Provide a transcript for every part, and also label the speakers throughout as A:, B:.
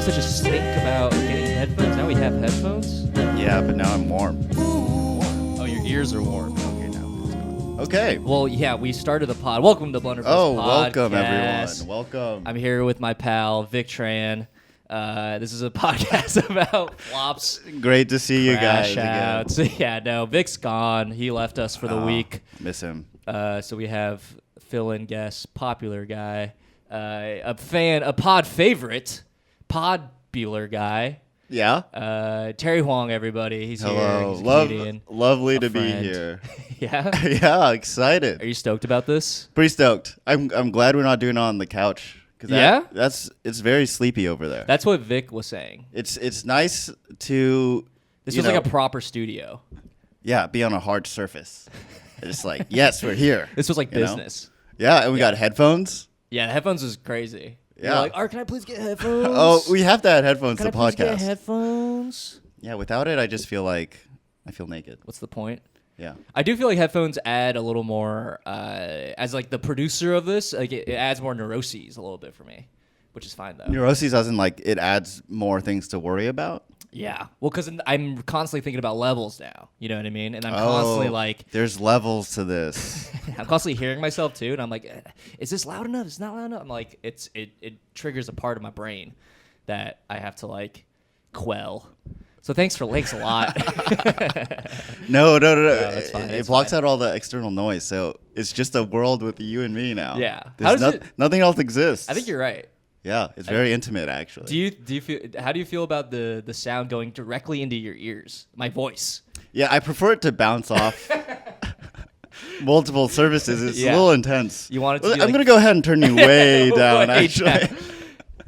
A: such a stink about getting headphones. Now we have headphones.
B: Yeah, but now I'm warm.
A: Oh, your ears are warm.
B: Okay, now it's gone. Okay.
A: Well, yeah, we started the pod. Welcome to Blunder.
B: Welcome everyone. Welcome.
A: I'm here with my pal Vic Tran. This is a podcast about flops.
B: Great to see you guys
A: outs.
B: again.
A: Yeah, no, Vic's gone. He left us for the week.
B: Miss him.
A: So we have fill-in guest, popular guy, a fan, a pod favorite, podbular guy.
B: Yeah.
A: Terry Huang, everybody. He's
B: Hello.
A: here. He's a comedian,
B: Lovely
A: a
B: to
A: friend.
B: be here.
A: Yeah.
B: Yeah, excited.
A: Are you stoked about this?
B: Pretty stoked. I'm glad we're not doing it on the couch.
A: Yeah?
B: It's very sleepy over there.
A: That's what Vic was saying.
B: It's nice to
A: This was like a proper studio.
B: Yeah, be on a hard surface. It's like, yes, we're here.
A: This was like
B: you know?
A: business.
B: Yeah, and we got headphones.
A: Yeah, the headphones was crazy.
B: Yeah.
A: You're like, Art, can I please get headphones?
B: Oh, we have to add headphones
A: can
B: to
A: I
B: the
A: please get
B: podcast.
A: headphones?
B: Yeah, without it, I just feel like I feel naked.
A: What's the point?
B: Yeah.
A: I do feel like headphones add a little more, as like the producer of this, like it adds more neuroses a little bit for me, which is fine though.
B: Neuroses doesn't like it adds more things to worry about.
A: Yeah. Well, because I'm constantly thinking about levels now. You know what I mean? And I'm constantly like,
B: there's levels to this.
A: I'm constantly hearing myself too, and I'm like, is this loud enough? Is it not loud enough? I'm like, it triggers a part of my brain that I have to like quell. So thanks a lot.
B: No.
A: that's fine,
B: It
A: that's
B: blocks
A: fine.
B: out all the external noise, so it's just a world with you and me now.
A: Yeah.
B: There's
A: How does it-
B: nothing else exists.
A: I think you're right.
B: Yeah, it's very intimate actually.
A: Do you feel? How do you feel about the sound going directly into your ears? My voice.
B: Yeah, I prefer it to bounce off multiple surfaces. It's
A: Yeah.
B: a little intense.
A: You want it to be
B: I'm
A: like-
B: gonna go ahead and turn you way down.
A: Way
B: Actually,
A: down.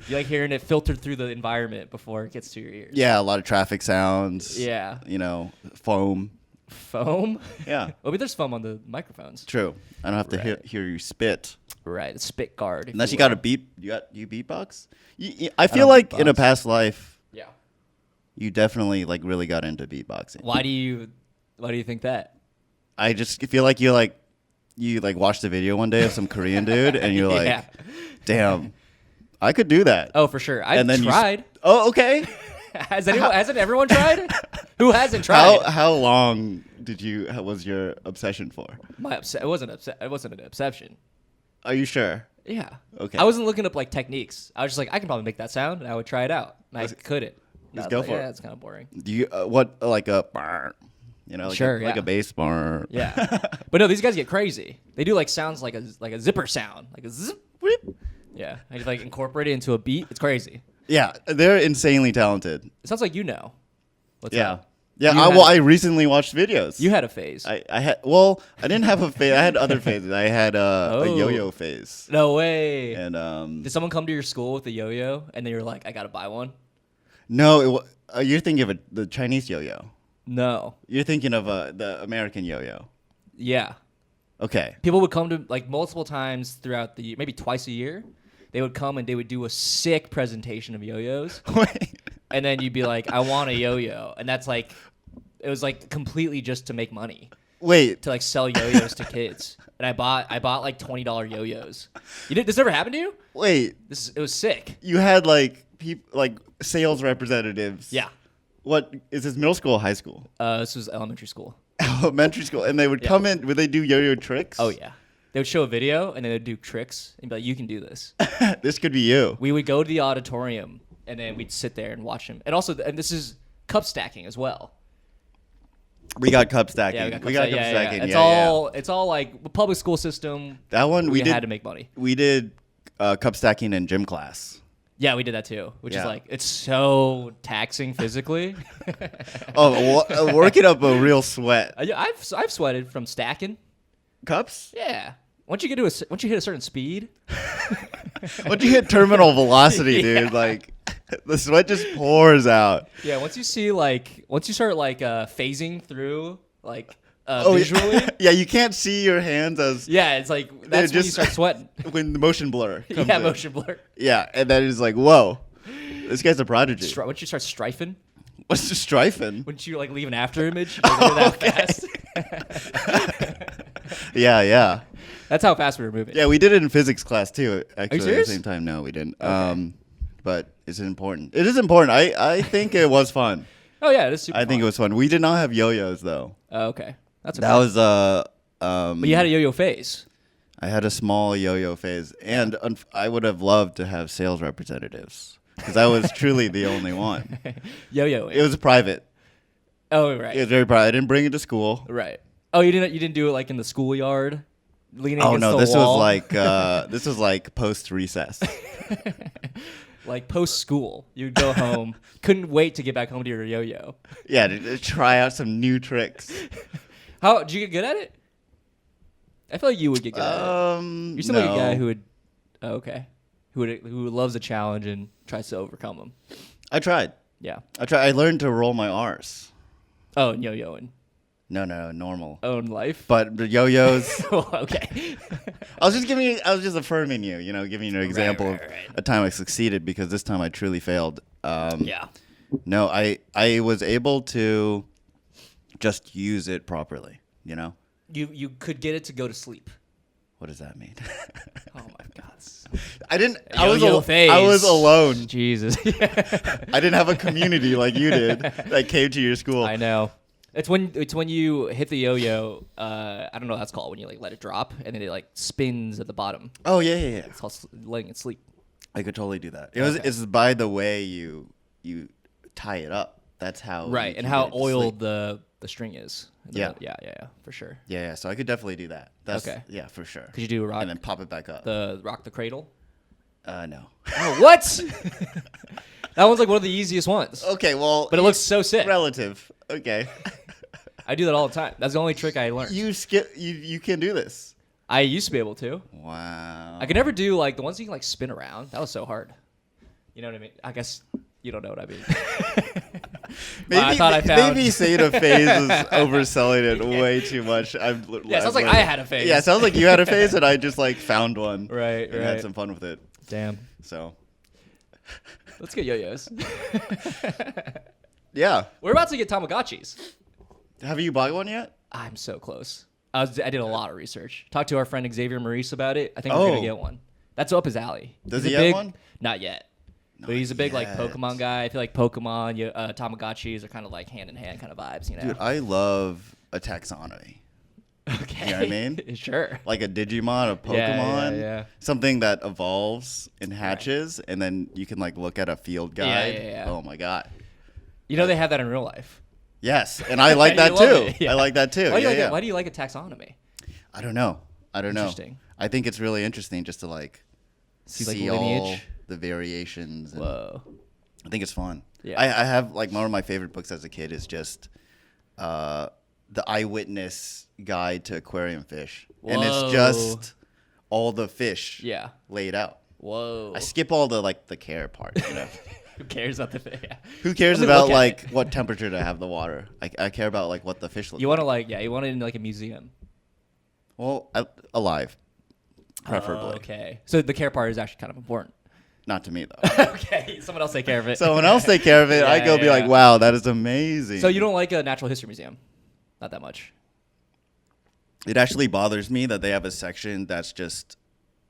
A: You like hearing it filtered through the environment before it gets to your ears.
B: yeah, a lot of traffic sounds.
A: Yeah.
B: You know, foam.
A: Foam.
B: Yeah,
A: Well, but there's foam on the microphones.
B: true. I don't have to
A: Right.
B: hear you spit.
A: Right. It's spit guard.
B: Unless you
A: will.
B: got a beat. You beatbox. I feel like in a
A: beatbox.
B: past life,
A: Yeah.
B: you definitely like really got into beatboxing.
A: Why do you think that?
B: I just feel like you watched a video one day of some Korean dude and you're like,
A: Yeah.
B: damn, I could do that.
A: Oh, for sure. I've
B: and then
A: tried.
B: Oh, okay.
A: Hasn't everyone tried? Who hasn't tried?
B: How long was your obsession for?
A: It wasn't an obsession.
B: Are you sure?
A: Yeah.
B: Okay.
A: I wasn't looking up like techniques. I was just like, I can probably make that sound, and I would try it out. And I couldn't.
B: Let's
A: I was
B: go
A: like,
B: for it.
A: Yeah, it's kind of boring.
B: Do you what like a like
A: Sure,
B: like
A: yeah.
B: a bass bar?
A: Yeah. But no, these guys get crazy. They do like sounds like a zipper sound, like a zip.
B: Whip.
A: Yeah. I just like incorporate it into a beat. It's crazy.
B: Yeah, they're insanely talented.
A: It sounds like you know. What's
B: Yeah.
A: up?
B: Yeah,
A: You
B: I
A: had-
B: recently watched videos.
A: You had a phase.
B: I didn't have a phase. I had other phases. I had a yo-yo phase.
A: No way.
B: And
A: Did someone come to your school with a yo-yo and then you're like, I gotta buy one?
B: no, you're thinking of the Chinese yo-yo.
A: No.
B: You're thinking of the American yo-yo.
A: Yeah.
B: Okay.
A: People would come to like multiple times throughout the year, maybe twice a year. They would come and they would do a sick presentation of yo-yos.
B: Wait.
A: And then you'd be like, I want a yo-yo. And that's like, it was like completely just to make money,
B: Wait.
A: to like sell yo-yos to kids. And I bought like $20 yo-yos. This never happened to you?
B: Wait.
A: It was sick.
B: You had like sales representatives.
A: Yeah.
B: What is this? Middle school or high school?
A: This was elementary school.
B: Elementary school, and they would
A: Yeah.
B: come in. Would they do yo-yo tricks?
A: Oh yeah. They would show a video and then they'd do tricks and be like, you can do this.
B: This could be you.
A: We would go to the auditorium and then we'd sit there and watch him. And also, and this is cup stacking as well.
B: We got cup stacking.
A: Yeah,
B: we got cup stacking.
A: It's all like public school system.
B: That one we did.
A: had to make money.
B: We did cup stacking in gym class.
A: Yeah, we did that too, which is
B: Yeah.
A: like, it's so taxing physically.
B: Working up a real sweat.
A: I've sweated from stacking.
B: Cups?
A: Yeah. Once you hit a certain speed,
B: Once you hit terminal velocity,
A: Yeah.
B: dude, like the sweat just pours out.
A: yeah. Once you start like phasing through like
B: Oh,
A: visually,
B: yeah, you can't see your hands as
A: yeah, it's like that's when you
B: just-
A: start sweating.
B: when the motion blur comes
A: Yeah,
B: in.
A: motion blur.
B: Yeah, and then it's like, whoa, this guy's a prodigy.
A: Once you start strifing,
B: What's the strifing?
A: once you like leave an after image, like, you're that fast.
B: Yeah.
A: That's how fast we were moving.
B: Yeah, we did it in physics class too. Actually, at the
A: serious?
B: same time. No, we didn't.
A: Okay.
B: but is it important? It is important. I think it was fun.
A: Oh yeah, it is super
B: I think it
A: fun.
B: was fun. We did not have yo-yos though.
A: Oh, okay. That's okay.
B: That was
A: But you had a yo-yo phase.
B: I had a small yo-yo phase, and I would have loved to have sales representatives because I was truly the only one.
A: Yo-yo.
B: It was private.
A: Oh right.
B: It was very private. I didn't bring it to school.
A: Right. Oh, you didn't do it like in the schoolyard, leaning
B: Oh
A: against
B: no,
A: the
B: this
A: wall?
B: was like post recess.
A: Like post school, you'd go home, couldn't wait to get back home to your yo-yo.
B: Yeah, to try out some new tricks.
A: How did you get good at it? I feel like you would get good at it. You seem like a guy who would. Oh, okay. Who loves a challenge and tries to overcome them.
B: I tried.
A: Yeah.
B: I learned to roll my R's.
A: Oh, and yo-yoing.
B: No, normal.
A: Own life.
B: But the yo-yos.
A: Oh, okay.
B: I was just affirming you. You know, giving you an example of a time I succeeded because this time I truly failed.
A: Yeah.
B: No, I was able to just use it properly. You know.
A: You could get it to go to sleep.
B: What does that mean?
A: Oh my God.
B: I didn't.
A: I
B: was alone.
A: Jesus.
B: I didn't have a community like you did that came to your school.
A: I know. It's when you hit the yo-yo. I don't know what that's called when you like let it drop and then it like spins at the bottom.
B: Oh yeah.
A: It's called letting it sleep.
B: I could totally do that. It's by the way you tie it up. That's how.
A: Right, and how oiled the string is.
B: Yeah,
A: for sure.
B: Yeah. So I could definitely do that. That's,
A: okay.
B: Yeah, for sure.
A: Could you do a rock
B: and then pop it back up?
A: Rock the cradle?
B: No.
A: Oh, what? That one's like one of the easiest ones.
B: Okay, well,
A: but it looks so sick.
B: Relative. Okay.
A: I do that all the time. That's the only trick I learned.
B: You can do this.
A: I used to be able to.
B: Wow.
A: I could never do like the ones you can like spin around. That was so hard. You know what I mean? I guess you don't know what I mean.
B: Maybe saying a phase is overselling it way too much.
A: Yeah, sounds like I had a phase.
B: Yeah, sounds like you had a phase and I just like found one.
A: Right.
B: And had some fun with it.
A: Damn.
B: So.
A: Let's get yo-yos.
B: Yeah.
A: We're about to get Tamagotchis.
B: Have you bought one yet?
A: I'm so close. I did a lot of research. Talked to our friend Xavier Maurice about it. I think we're gonna get one. That's up his alley.
B: Does he have one?
A: Not yet. But he's a big like Pokemon guy. I feel like Pokemon, Tamagotchis are kind of like hand in hand kind of vibes, you know.
B: Dude, I love a taxonomy.
A: Okay.
B: You know what I mean?
A: Sure.
B: Like a Digimon, a Pokemon,
A: yeah.
B: Something that evolves and hatches, and then you can like look at a field guide.
A: Yeah.
B: Oh my god.
A: You know they have that in real life.
B: Yes, and I like that too.
A: Yeah.
B: I like that too.
A: Why do you like a taxonomy?
B: I don't know.
A: Interesting.
B: I think it's really interesting just to like see
A: like,
B: all
A: lineage?
B: the variations. And
A: Whoa.
B: I think it's fun.
A: Yeah.
B: I have like one of my favorite books as a kid is just the Eyewitness Guide to Aquarium Fish.
A: Whoa.
B: And it's just all the fish laid out.
A: Whoa.
B: I skip all the like the care part, you know.
A: Who cares about the fish? Yeah.
B: Who cares about like what temperature to have the water? I care about like what the fish look like.
A: You want to you want it in like a museum.
B: Well, alive, preferably.
A: Oh, okay. So the care part is actually kind of important.
B: Not to me though.
A: Okay. Someone else take care of it.
B: Someone else take care of it. I go be like, wow, that is amazing.
A: So you don't like a natural history museum? Not that much.
B: It actually bothers me that they have a section that's just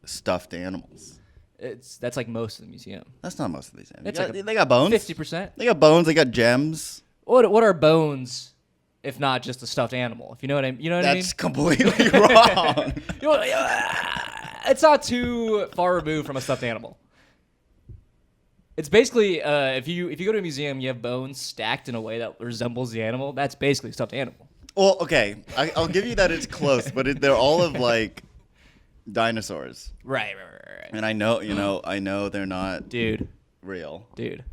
B: stuffed animals.
A: That's like most of the museum.
B: That's not most of these.
A: They
B: got bones.
A: 50%.
B: They got bones. They got gems.
A: What are bones, if not just a stuffed animal? If you know what I mean. You know what I mean?
B: That's completely wrong.
A: It's not too far removed from a stuffed animal. It's basically if you go to a museum, you have bones stacked in a way that resembles the animal. That's basically a stuffed animal.
B: Well, okay, I'll give you that it's close, but they're all of like dinosaurs.
A: Right.
B: And I know they're not real.
A: Dude.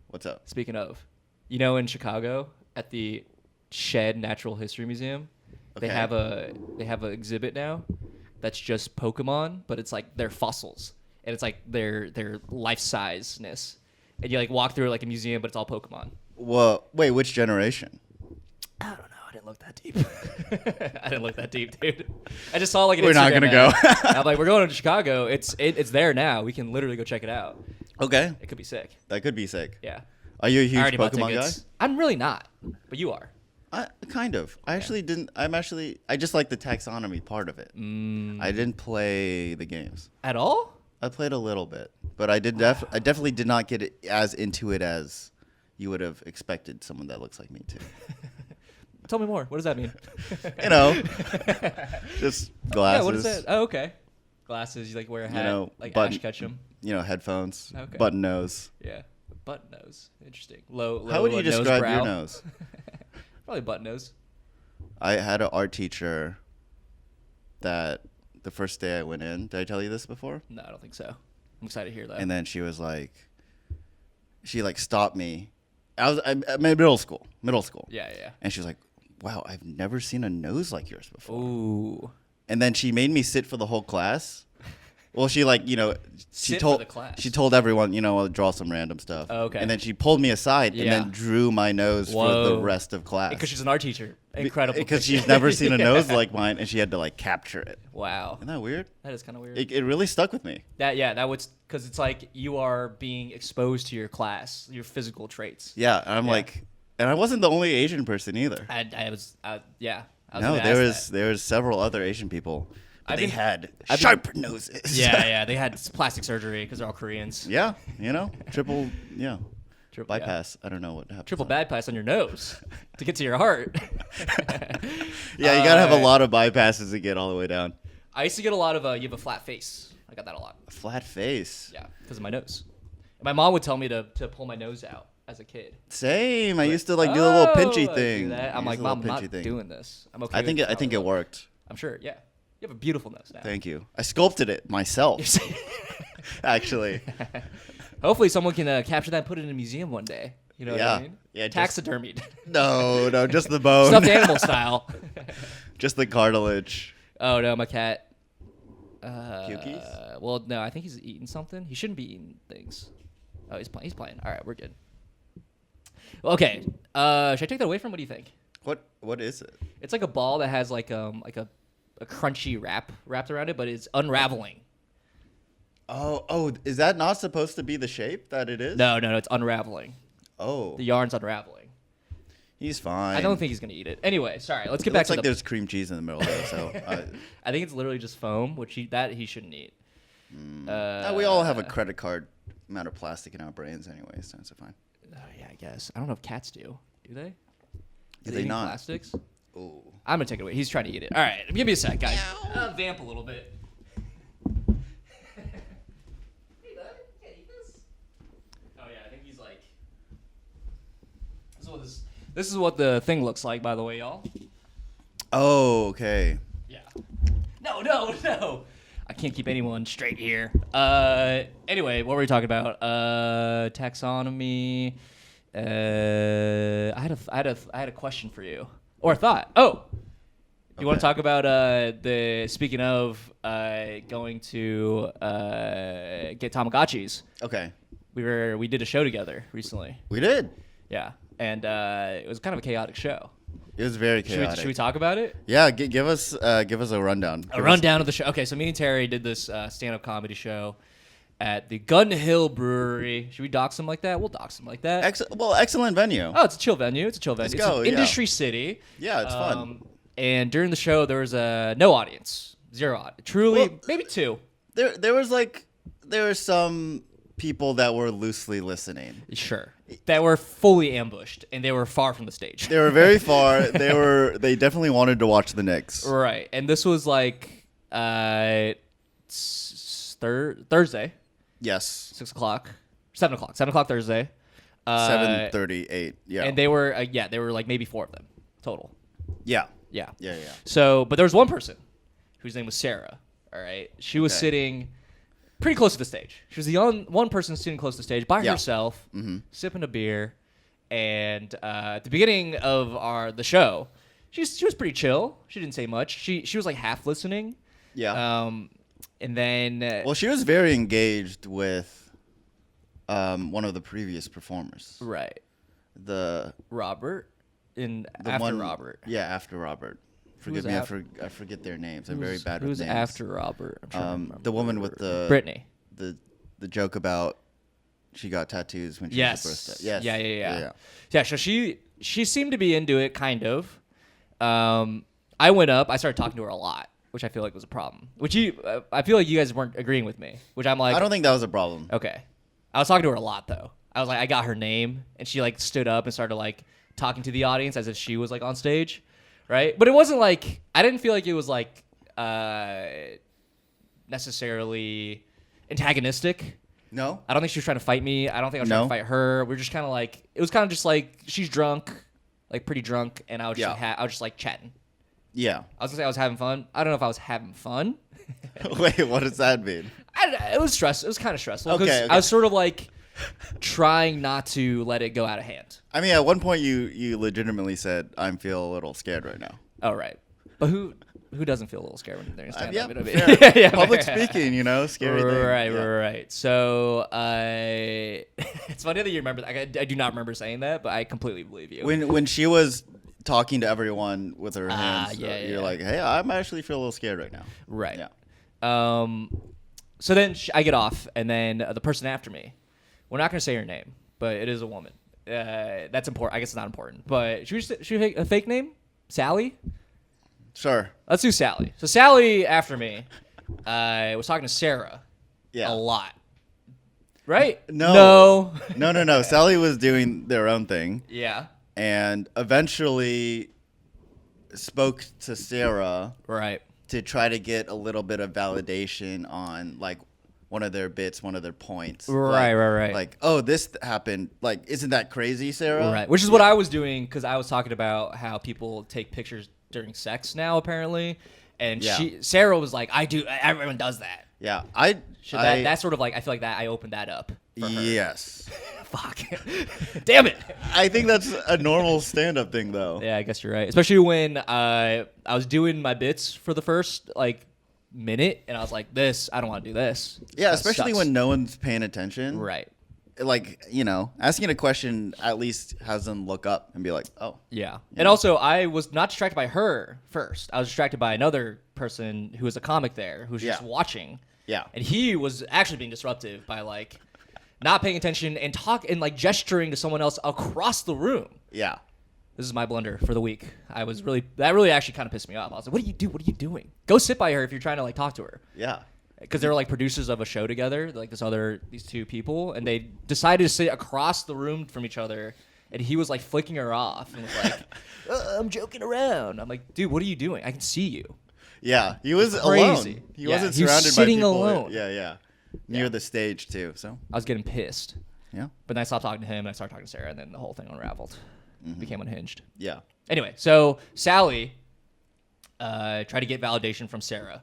B: What's up?
A: Speaking of, in Chicago at the Shed Natural History Museum, they have a exhibit now that's just Pokemon, but it's like their fossils. And it's like their life sizeness. And you like walk through like a museum, but it's all Pokemon.
B: Well, wait, which generation?
A: I don't know. I didn't look that deep. I didn't look that deep, dude. I just saw like an
B: We're
A: Instagram
B: not gonna
A: ad.
B: go.
A: I'm like, we're going to Chicago. It's there now. We can literally go check it out.
B: Okay.
A: It could be sick.
B: That could be sick.
A: Yeah.
B: Are you a
A: I
B: huge
A: already bought
B: Pokemon guy?
A: tickets. I'm really not, but you are.
B: Kind of. I actually didn't. I just like the taxonomy part of it. I didn't play the games
A: At all?
B: I played a little bit. but I definitely did not get it as into it as you would have expected someone that looks like me to.
A: Tell me more. What does that mean?
B: Just glasses.
A: Yeah, what is that? Oh, okay. Glasses. You like wear a hat, like Ash Ketchum.
B: Headphones.
A: Okay.
B: Button nose.
A: Yeah, button nose. Interesting. Low.
B: How would you describe your nose?
A: Probably button nose.
B: I had an art teacher that the first day I went in. Did I tell you this before?
A: No, I don't think so. I'm excited to hear that.
B: And then she was like, she stopped me. I'm in middle school.
A: Yeah.
B: And she was like, wow, I've never seen a nose like yours before.
A: Ooh.
B: And then she made me sit for the whole class. Well, she
A: Sit for the class.
B: She told everyone, I'll draw some random stuff.
A: Oh, okay.
B: And then she pulled me aside and then drew my nose for the rest of class.
A: Because she's an art teacher. Incredible.
B: Because she's never seen a nose like mine, and she had to capture it.
A: Wow.
B: Isn't that weird?
A: That is kind of weird.
B: It really stuck with me.
A: That was because it's like you are being exposed to your class, your physical traits.
B: Yeah, and I'm like, and I wasn't the only Asian person either.
A: I was
B: No, there was several other Asian people. But they had sharp noses.
A: Yeah, they had plastic surgery because they're all Koreans.
B: Yeah, triple bypass.
A: Yeah.
B: I don't know what happened.
A: Triple bypass on your nose to get to your heart.
B: Yeah, you gotta have a lot of bypasses to get all the way down.
A: I used to get a lot of you have a flat face. I got that a lot.
B: A flat face.
A: Yeah, because of my nose. And my mom would tell me to pull my nose out as a kid.
B: Same. I used to do a little pinchy thing.
A: I'm like, Mom, I'm not doing this. I'm okay.
B: I think it worked.
A: I'm sure. Yeah. You have a beautiful nose now.
B: Thank you. I sculpted it myself. Actually.
A: Hopefully someone can capture that and put it in a museum one day. You know what I mean?
B: Yeah.
A: Taxidermied.
B: No, just the bone.
A: Stuffed animal style.
B: Just the cartilage.
A: Oh, no, my cat.
B: Cuties?
A: Well, no, I think he's eating something. He shouldn't be eating things. Oh, he's playing. All right, we're good. Okay. Should I take that away from him? What do you think?
B: What is it?
A: It's like a ball that has like a crunchy wrapped around it, but it's unraveling.
B: Oh, is that not supposed to be the shape that it is?
A: No, it's unraveling.
B: Oh.
A: The yarn's unraveling.
B: He's fine.
A: I don't think he's going to eat it. Anyway, sorry. Let's get back to
B: there's cream cheese in the middle there, so.
A: I think it's literally just foam, which he shouldn't eat.
B: We all have a credit card amount of plastic in our brains anyway, so it's fine.
A: Yeah, I guess. I don't know if cats do. Do they?
B: Do they not?
A: Plastics?
B: Ooh.
A: I'm going to take it away. He's trying to eat it. All right. Give me a sec, guys. Vamp a little bit. Hey, bud. You can't eat this. Oh, yeah. I think he's like... This is what the thing looks like, by the way, y'all.
B: Oh, okay.
A: Yeah. No. I can't keep anyone straight here. Anyway, what were we talking about? Taxonomy. I had a question for you, or a thought. Oh, you want to talk about speaking of going to get Tamagotchis?
B: Okay.
A: We did a show together recently.
B: We did.
A: Yeah, and it was kind of a chaotic show.
B: It was very chaotic.
A: Should we talk about it?
B: Yeah, give us a rundown.
A: Rundown of the show. Okay, so me and Terry did this stand-up comedy show at the Gun Hill Brewery. Should we dox them like that? We'll dox them like that.
B: Excellent venue.
A: Oh, it's a chill venue. Let's go. It's an industry city.
B: Yeah, it's fun.
A: And during the show, there was no audience, zero audience. Truly, maybe two.
B: There were some people that were loosely listening.
A: Sure. That were fully ambushed, and they were far from the stage.
B: They were very far. They definitely wanted to watch the Knicks.
A: Right, and this was like Thursday.
B: Yes.
A: 6 o'clock. 7 o'clock. 7 o'clock Thursday.
B: 7:38. Yeah.
A: And they were like maybe 4 of them total.
B: Yeah.
A: Yeah.
B: Yeah.
A: So, but there was one person whose name was Sarah. All right. She was sitting pretty close to the stage. She was the one person sitting close to the stage by herself, sipping a beer. And at the beginning of the show, she was pretty chill. She didn't say much. She was like half listening.
B: Yeah.
A: And then
B: well, she was very engaged with one of the previous performers.
A: Right.
B: The
A: Robert. Robert.
B: Yeah, after Robert. Forgive me, I forget their names. I'm very bad with names.
A: Who's after Robert? I'm trying to remember.
B: The woman with the
A: Brittany.
B: The joke about she got tattoos when she was supposed to. Yes.
A: Yeah. Yeah. So she seemed to be into it, kind of. I went up. I started talking to her a lot. which I feel like was a problem. Which I feel like you guys weren't agreeing with me. Which I'm like,
B: I don't think that was a problem.
A: okay. I was talking to her a lot though. I was like, I got her name, and she like stood up and started like talking to the audience as if she was like on stage, right? But it wasn't like I didn't feel like it was like necessarily antagonistic.
B: No.
A: I don't think she was trying to fight me. I don't think I was trying to fight her. We're just kind of like, it was kind of just like she's drunk, like pretty drunk, and I was just I was just like chatting.
B: Yeah.
A: I was gonna say I was having fun. I don't know if I was having fun.
B: Wait, what does that mean?
A: It was stress. It was kind of stressful because
B: Okay.
A: I was sort of like trying not to let it go out of hand.
B: I mean, at one point you legitimately said, "I feel a little scared right now."
A: Oh right, but who doesn't feel a little scared when they're in stand up?
B: Fair.
A: Yeah,
B: Public speaking, scary thing.
A: Right. So it's funny that you remember. I do not remember saying that, but I completely believe you.
B: When she was talking to everyone with her hands, you're like, "Hey, I'm actually feel a little scared right now."
A: Right.
B: Yeah.
A: So then I get off, and then the person after me, we're not gonna say her name, but it is a woman. That's important. I guess it's not important, but should we make a fake name? Sally.
B: Sure.
A: Let's do Sally. So Sally after me was talking to Sarah a lot. Right?
B: No. Sally was doing their own thing.
A: Yeah.
B: And eventually spoke to Sarah.
A: Right.
B: To try to get a little bit of validation on like one of their bits, one of their points.
A: Right.
B: Like, oh, this happened. Like, isn't that crazy, Sarah?
A: Right. Which is what I was doing because I was talking about how people take pictures during sex now, apparently. And Sarah was like, I do. Everyone does that.
B: Yeah.
A: That's sort of like, I feel like that I opened that up for her.
B: Yes.
A: Fuck. Damn it.
B: I think that's a normal stand-up thing, though.
A: Yeah, I guess you're right. Especially when I was doing my bits for the first, like, minute, and I was like, I don't want to do this.
B: Yeah,
A: That
B: especially
A: sucks.
B: when no one's paying attention.
A: Right.
B: Like, asking a question at least has them look up and be like, oh.
A: Yeah. And also, I was not distracted by her first. I was distracted by another person who was a comic there who's just watching.
B: Yeah.
A: And he was actually being disruptive by, like, not paying attention and like gesturing to someone else across the room.
B: Yeah.
A: This is my blunder for the week. That really actually kind of pissed me off. I was like, what are you doing? Go sit by her if you're trying to like talk to her.
B: Yeah.
A: Because they were like producers of a show together, like these two people, and they decided to sit across the room from each other, and he was like flicking her off and was like, I'm joking around. I'm like, dude, what are you doing? I can see you.
B: Yeah. He was
A: crazy.
B: alone. He wasn't surrounded
A: sitting
B: by people.
A: alone.
B: Yeah. Near the stage too. So
A: I was getting pissed.
B: Yeah.
A: But then I stopped talking to him and I started talking to Sarah, and then the whole thing unraveled. Became unhinged.
B: Yeah.
A: Anyway, so Sally tried to get validation from Sarah.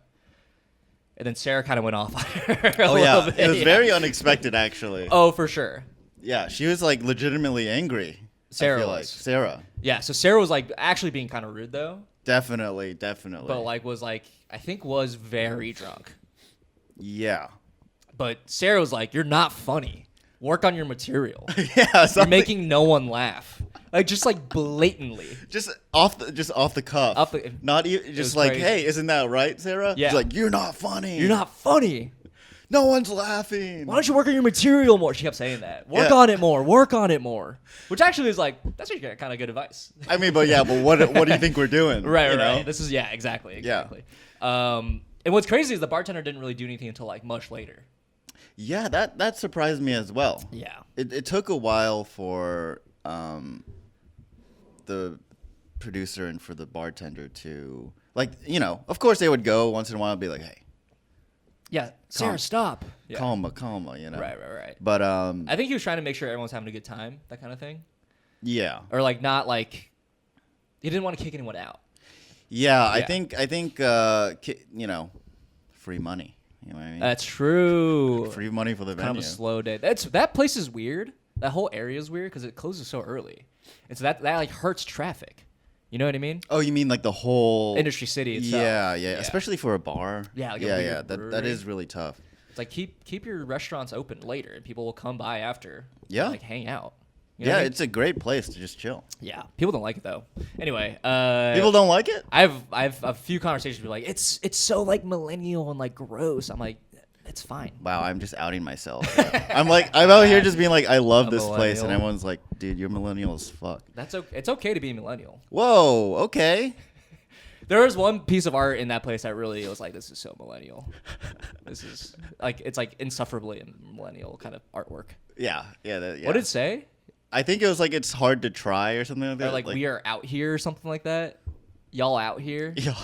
A: And then Sarah kind of went off on her a little bit.
B: It was very unexpected, actually.
A: Oh, for sure.
B: Yeah, she was like legitimately angry.
A: Sarah
B: I feel
A: was.
B: like. Sarah.
A: Yeah, so Sarah was like actually being kind of rude though.
B: Definitely.
A: But like I think was very drunk.
B: Yeah.
A: But Sarah was like, "You're not funny. Work on your material.
B: Yeah,
A: You're making no one laugh." Like just like blatantly.
B: Just off the cuff. Not even just like,
A: crazy.
B: "Hey, isn't that right, Sarah?"
A: Yeah.
B: She's like, "You're not funny.
A: You're not funny.
B: No one's laughing.
A: Why don't you work on your material more?" She kept saying that. Work on it more. Which actually is like, that's actually kind of good advice.
B: I mean, but what do you think we're doing?
A: Right.
B: know?
A: This is exactly. And what's crazy is the bartender didn't really do anything until like much later.
B: Yeah, that surprised me as well.
A: Yeah.
B: It took a while for the producer and for the bartender to like, of course they would go once in a while and be like, "Hey,
A: yeah, Sarah, stop." Yeah.
B: Calma,
A: Right.
B: But
A: I think he was trying to make sure everyone's having a good time, that kind of thing.
B: Yeah.
A: Or like not like he didn't want to kick anyone out.
B: Yeah, I think free money. You know what I mean?
A: That's true.
B: Free money for the venue.
A: Kind of a slow day. That place is weird. That whole area is weird because it closes so early, and so that like hurts traffic. You know what I mean?
B: Oh, you mean like the whole
A: Industry City itself?
B: Yeah. Especially for a bar.
A: Yeah, like
B: that is really tough.
A: It's like keep your restaurants open later, and people will come by after.
B: Yeah,
A: like hang out. You know what I mean?
B: It's a great place to just chill.
A: Yeah, people don't like it though. Anyway,
B: people don't like it.
A: I've a few conversations where like it's so like millennial and like gross. I'm like, it's fine.
B: Wow, I'm just outing myself. I'm out here just being like, I love this place, and everyone's like, dude, you're millennial as fuck.
A: It's okay to be a millennial.
B: Whoa, okay.
A: There was one piece of art in that place that really was like, this is so millennial. This is like, it's like insufferably millennial kind of artwork.
B: Yeah.
A: What did it say?
B: I think it was like it's hard to try or something like that.
A: Or like we are out here or something like that. Y'all out here.
B: Yeah.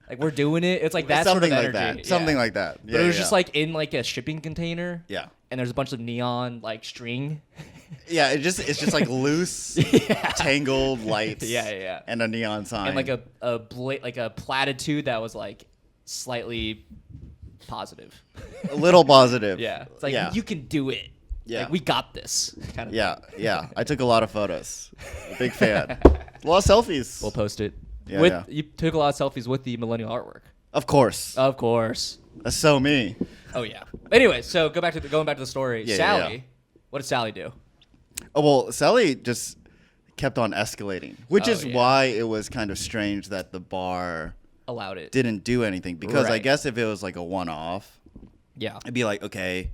A: Like we're doing it. It's like that
B: something
A: sort of
B: like
A: energy.
B: that. Something like that. Yeah,
A: but it was just like in like a shipping container.
B: Yeah.
A: And there's a bunch of neon like string.
B: Yeah, it's just like loose, tangled lights.
A: Yeah.
B: And a neon sign.
A: And like a platitude that was like slightly positive.
B: A little positive.
A: Yeah. It's like you can do it.
B: Yeah.
A: Like we got this. Kind of
B: Yeah. I took a lot of photos. Big fan. A lot of selfies.
A: We'll post it.
B: Yeah.
A: You took a lot of selfies with the millennial artwork.
B: Of course.
A: Of course.
B: That's so me.
A: Oh yeah. Anyway, so going back to the story.
B: Yeah,
A: Sally.
B: yeah.
A: What did Sally do?
B: Oh, well, Sally just kept on escalating, which is why it was kind of strange that the bar
A: allowed it.
B: didn't do anything. Because I
A: Right.
B: guess if it was like a one-off,
A: Yeah.
B: it'd be like, okay,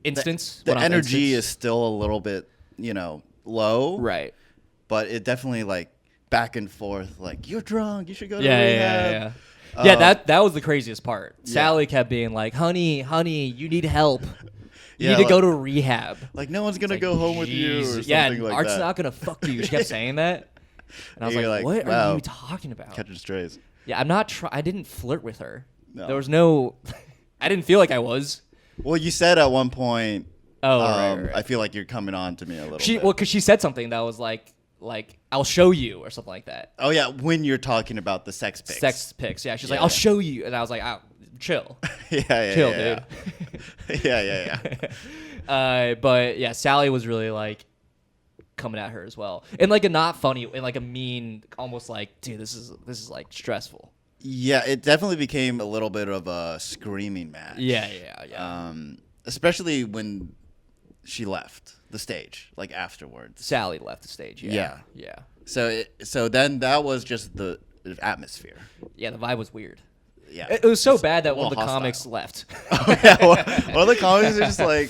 A: Instance.
B: the
A: one-off
B: energy
A: instance.
B: is still a little bit, low.
A: Right.
B: But it definitely like back and forth, like, you're drunk, you should go to
A: Yeah.
B: rehab.
A: Yeah, that was the craziest part. Sally kept being like, honey, you need help. You need to go to rehab.
B: Like, no one's going to go home with you or something
A: yeah,
B: like
A: Art's
B: that.
A: not going to fuck you. She kept saying that. And I was
B: You're
A: like, what
B: wow,
A: are you talking about?
B: catching strays.
A: Yeah, I'm not I didn't flirt with her.
B: No.
A: There was no I didn't feel like I was.
B: Well, you said at one point,
A: Right.
B: I feel like you're coming on to me a little bit.
A: Well, because she said something that was like I'll show you or something like that.
B: Oh, yeah, when you're talking about the sex pics.
A: Sex pics. Yeah, she's like,
B: Yeah.
A: I'll show you, and I was like, oh, chill.
B: Chill,
A: dude.
B: Yeah.
A: But yeah, Sally was really like coming at her as well, and like a not funny, and like a mean, almost like, dude, this is like stressful.
B: Yeah, it definitely became a little bit of a screaming match.
A: Yeah.
B: Especially when she left the stage, like afterwards.
A: Sally left the stage. Yeah.
B: So then that was just the atmosphere.
A: Yeah, the vibe was weird.
B: Yeah.
A: It was so bad that one of the
B: hostile.
A: comics left.
B: Oh, yeah, one of the comics is just like,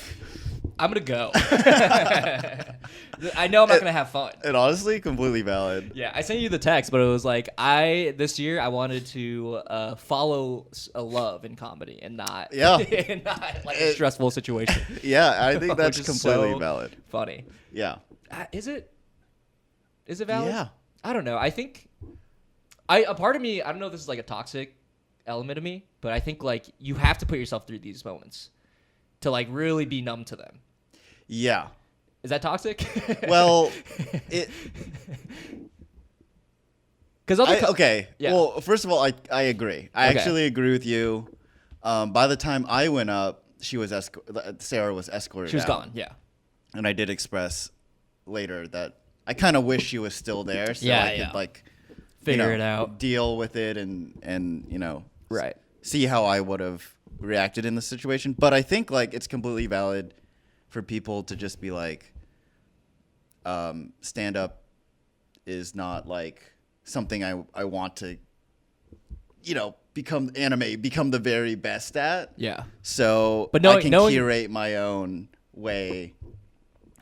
A: I'm gonna go. I know I'm not gonna have fun.
B: and honestly, completely valid.
A: Yeah, I sent you the text, but it was like this year I wanted to follow a love in comedy and not and not like a stressful situation.
B: Yeah, I think that's
A: Which is
B: completely
A: so
B: valid.
A: Funny.
B: Yeah.
A: Is it valid?
B: Yeah.
A: I don't know. I think a part of me, I don't know if this is like a toxic element of me, but I think like you have to put yourself through these moments to like really be numb to them.
B: Yeah.
A: Is that toxic?
B: Well,
A: because
B: okay.
A: Yeah.
B: Well, first of all, I agree. I
A: Okay.
B: actually agree with you. By the time I went up, Sarah was escorted.
A: she was
B: out.
A: gone. Yeah.
B: And I did express later that I kind of wish she was still there, so I could like
A: Figure it out.
B: deal with it, and
A: Right.
B: see how I would have reacted in the situation. But I think like it's completely valid for people to just be like, stand up is not like something I want to, become the very best at.
A: Yeah.
B: So
A: But
B: I can curate my own way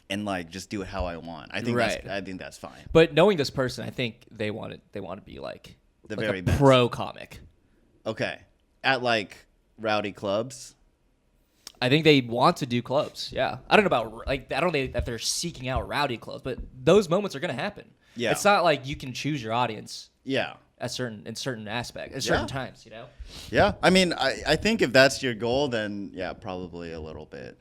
B: and like just do it how I want. I think that's fine.
A: But knowing this person, I think they want to be like
B: The
A: like
B: very
A: a
B: best.
A: pro comic.
B: Okay. At like rowdy clubs.
A: I think they want to do clubs. Yeah. I don't know about I don't know if they're seeking out rowdy clubs, but those moments are going to happen.
B: Yeah.
A: It's not like you can choose your audience
B: Yeah.
A: in certain aspects, at certain times,
B: Yeah. I mean, I think if that's your goal, then yeah, probably a little bit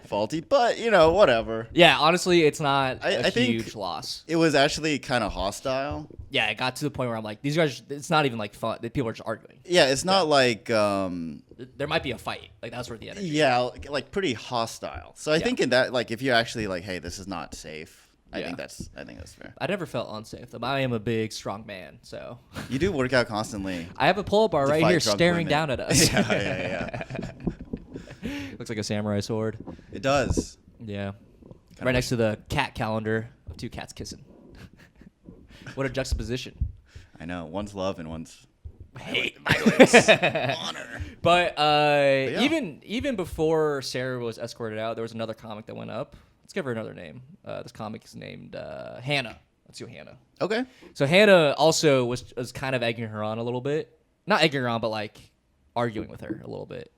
B: faulty, but whatever.
A: Yeah, honestly, it's not
B: I
A: a
B: think
A: huge loss.
B: It was actually kind of hostile.
A: Yeah, it got to the point where I'm like, these guys, it's not even like fun. People are just arguing.
B: Yeah, it's not like
A: There might be a fight. Like that's where the energy.
B: yeah, like pretty hostile. So I think in that, like, if you're actually like, hey, this is not safe, I
A: Yeah.
B: think that's fair.
A: I never felt unsafe though. I am a big, strong man, so
B: You do work out constantly.
A: I have a pull-up bar
B: To
A: right
B: fight
A: here,
B: drunk
A: staring
B: women.
A: down at us.
B: Yeah.
A: Looks like a samurai sword.
B: It does.
A: Yeah. Right next to the cat calendar of two cats kissing. What a juxtaposition.
B: I know. One's love and one's
A: Hate.
B: violence. Honor.
A: But
B: yeah.
A: even before Sarah was escorted out, there was another comic that went up. Let's give her another name. This comic is named Hannah. Let's do Hannah.
B: Okay.
A: So Hannah also was kind of egging her on a little bit. Not egging her on, but like arguing with her a little bit.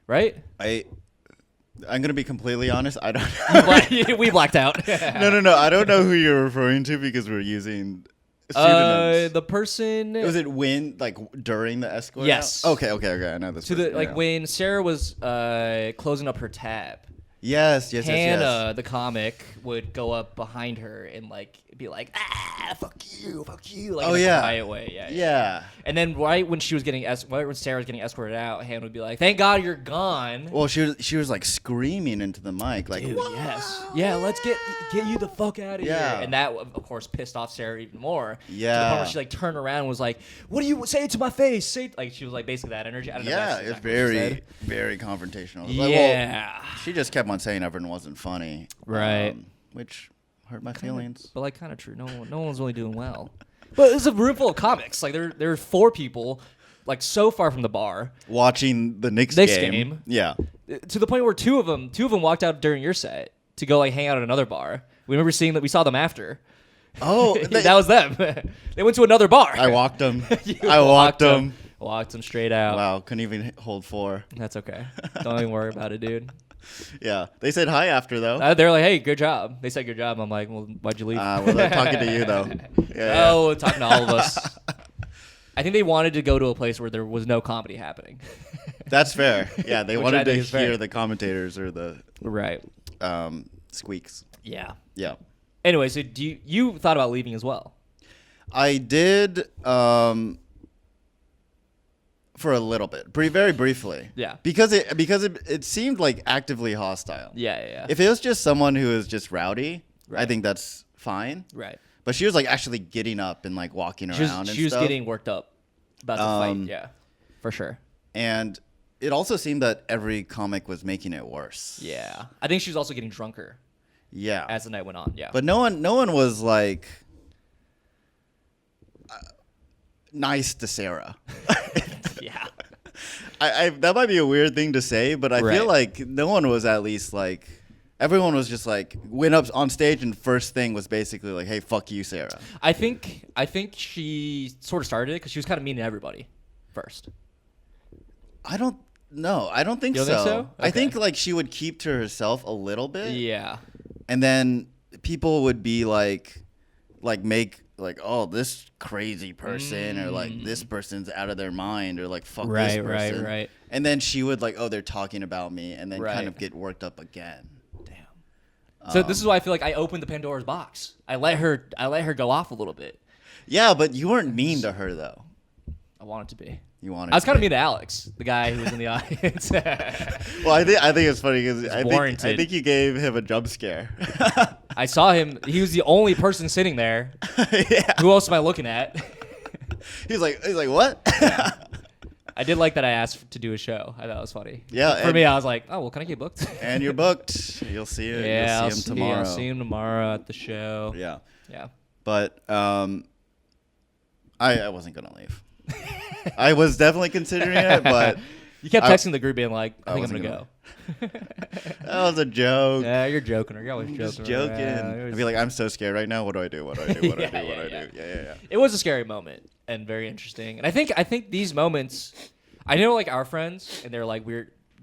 A: Right?
B: I'm gonna be completely honest. I don't.
A: We blacked out.
B: No. I don't know who you're referring to because we're using pseudonyms.
A: The person.
B: Was it when, like, during the escort?
A: Yes.
B: Out? Okay. I know this.
A: To the like when Sarah was closing up her tab.
B: Yes.
A: Hannah, the comic, would go up behind her and like be like, fuck you, like in a quiet way. Yeah. And then right when Sarah was getting escorted out, Hannah would be like, "Thank God you're gone."
B: Well, she was like screaming into the mic, like,
A: dude, yes, yeah, let's get you the fuck out of here. And that of course pissed off Sarah even more.
B: Yeah.
A: To the point where she like turned around and was like, "What do you say it to my face?" Like she was like basically that energy. I don't know if that's exactly
B: very confrontational.
A: Yeah.
B: Like, well, she just kept on saying everyone wasn't funny,
A: right?
B: Which hurt my feelings.
A: But like kind of true. No one was really doing well. But it's a room full of comics. Like there are 4 people, like so far from the bar,
B: watching the Knicks game. Yeah.
A: To the point where two of them walked out during your set to go like hang out at another bar. We remember seeing that. We saw them after.
B: Oh,
A: that was them. They went to another bar.
B: I walked them. I walked them.
A: Walked them straight out.
B: Wow, couldn't even hold 4.
A: That's okay. Don't even worry about it, dude.
B: Yeah, they said hi after though.
A: They're like, "Hey, good job." They said, "Good job." I'm like, "Well, why'd you leave?"
B: Well, they're talking to you though.
A: Yeah. Talking to all of us. I think they wanted to go to a place where there was no comedy happening.
B: That's fair. Yeah, they wanted to hear the commentators or the squeaks.
A: Yeah.
B: Yeah.
A: Anyway, so you thought about leaving as well?
B: I did. For a little bit, very briefly.
A: Yeah.
B: Because it seemed like actively hostile.
A: Yeah.
B: If it was just someone who is just rowdy, I think that's fine.
A: Right.
B: But she was like actually getting up and like walking around.
A: She was getting worked up about the fight. Yeah, for sure.
B: And it also seemed that every comic was making it worse.
A: Yeah. I think she was also getting drunker.
B: Yeah.
A: As the night went on. Yeah.
B: But no one was like nice to Sarah.
A: Yeah.
B: I that might be a weird thing to say, but I feel like no one was at least like, everyone was just like, went up on stage and first thing was basically like, "Hey, fuck you, Sarah."
A: I think she sort of started it because she was kind of mean to everybody first.
B: I don't think
A: you don't
B: so.
A: think so? Okay.
B: I think like she would keep to herself a little bit.
A: Yeah.
B: And then people would be like make like, "Oh, this crazy person," or like, "This person's out of their mind," or like, "Fuck this person."
A: Right.
B: And then she would like, "Oh, they're talking about me," and then kind of get worked up again.
A: Damn. So this is why I feel like I opened the Pandora's box. I let her go off a little bit.
B: Yeah, but you weren't mean to her though.
A: I wanted to be.
B: I
A: was kind of mean to Alex, the guy who was in the audience.
B: Well, I think it's funny because I think you gave him a jump scare.
A: I saw him. He was the only person sitting there.
B: Yeah.
A: Who else am I looking at?
B: He's like, what?
A: Yeah. I did like that I asked to do a show. I thought it was funny.
B: Yeah.
A: For me, I was like, "Oh, well, can I get booked?"
B: And you're booked. You'll see it.
A: Yeah,
B: you'll see him tomorrow.
A: I'll see him tomorrow at the show.
B: Yeah.
A: Yeah.
B: But I wasn't gonna leave. I was definitely considering it, but
A: you kept texting the group being like, "I think I'm gonna go."
B: That was a joke.
A: Yeah, you're joking. You're always
B: just
A: joking.
B: Yeah, I'd be like, "I'm so scared right now. What do I do? What do I do? What do I do? What do I do?" Yeah.
A: It was a scary moment and very interesting. And I think these moments, I know like our friends, and they're like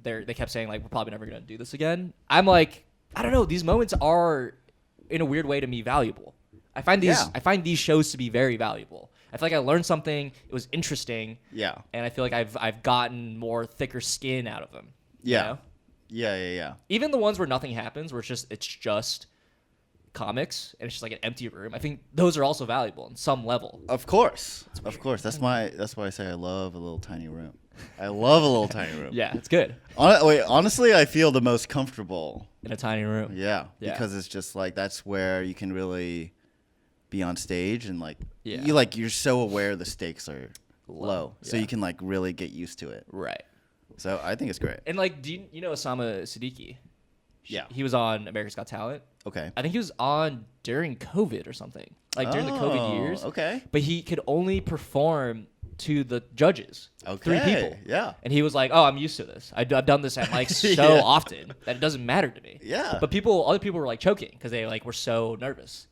A: they kept saying like, "We're probably never gonna do this again." I'm like, I don't know. These moments are, in a weird way, to me valuable. I find these shows to be very valuable. I feel like I learned something. It was interesting.
B: Yeah.
A: And I feel like I've gotten more thicker skin out of them.
B: Yeah.
A: You know?
B: Yeah.
A: Even the ones where nothing happens, where it's just comics and it's just like an empty room. I think those are also valuable in some level.
B: Of course. That's why I say I love a little tiny room. I love a little tiny room.
A: Yeah, it's good.
B: Honestly, I feel the most comfortable
A: in a tiny room.
B: Yeah. Because it's just like, that's where you can really be on stage and like you're so aware the stakes are low, so you can like really get used to it.
A: Right.
B: So I think it's great.
A: And like, do you know Osama Siddiqui?
B: Yeah.
A: He was on America's Got Talent.
B: Okay.
A: I think he was on during COVID or something, like during the COVID years.
B: Okay.
A: But he could only perform to the judges.
B: Okay.
A: 3 people.
B: Yeah.
A: And he was like, "Oh, I'm used to this. I've done this at like so often that it doesn't matter to me."
B: Yeah.
A: But other people were like choking because they like were so nervous.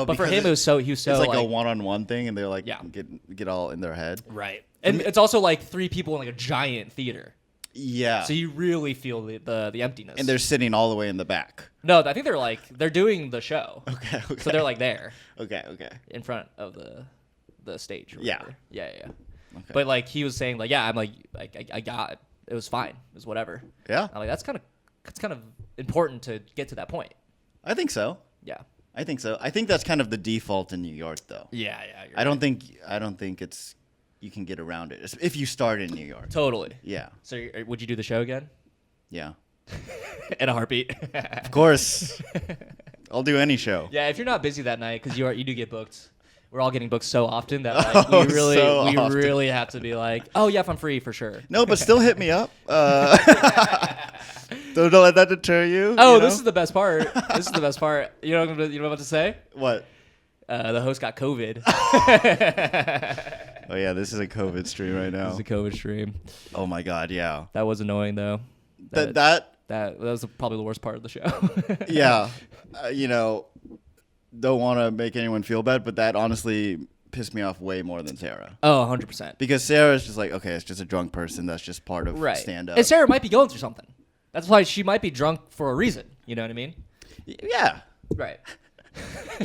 B: Oh,
A: but for
B: because
A: him, he was so
B: it's like a one-on-one thing, and they're like,
A: Yeah.
B: get all in their head.
A: right. And it's also like 3 people in like a giant theater.
B: Yeah.
A: So you really feel the emptiness.
B: And they're sitting all the way in the back.
A: No, I think they're doing the show.
B: Okay.
A: So they're like there
B: Okay.
A: in front of the stage. Or
B: Yeah.
A: whatever. Yeah.
B: Okay.
A: But like he was saying, like, yeah, I'm like I got it. It was fine. It was whatever.
B: Yeah.
A: I'm like that's kind of important to get to that point.
B: I think so.
A: Yeah.
B: I think so. I think that's kind of the default in New York, though.
A: Yeah.
B: I don't think it's you can get around it if you start in New York.
A: Totally.
B: Yeah.
A: So would you do the show again?
B: Yeah.
A: In a heartbeat.
B: Of course. I'll do any show.
A: Yeah, if you're not busy that night, because you do get booked. We're all getting booked so often that like, we really have to be like, oh yeah, if I'm free for sure.
B: No, but still hit me up. Don't let that deter you.
A: Oh,
B: you know?
A: this is the best part. This is the best part. You know what I'm about to say?
B: What?
A: The host got COVID.
B: Oh yeah, this is a COVID stream right now.
A: This is a COVID stream.
B: Oh my god, yeah.
A: That was annoying though.
B: That
A: was probably the worst part of the show.
B: yeah, don't want to make anyone feel bad, but that honestly pissed me off way more than Sarah.
A: Oh, 100%.
B: Because Sarah's just like, okay, it's just a drunk person. That's just part of stand-up.
A: And Sarah might be going through something. That's why she might be drunk for a reason. You know what I mean?
B: Yeah.
A: Right.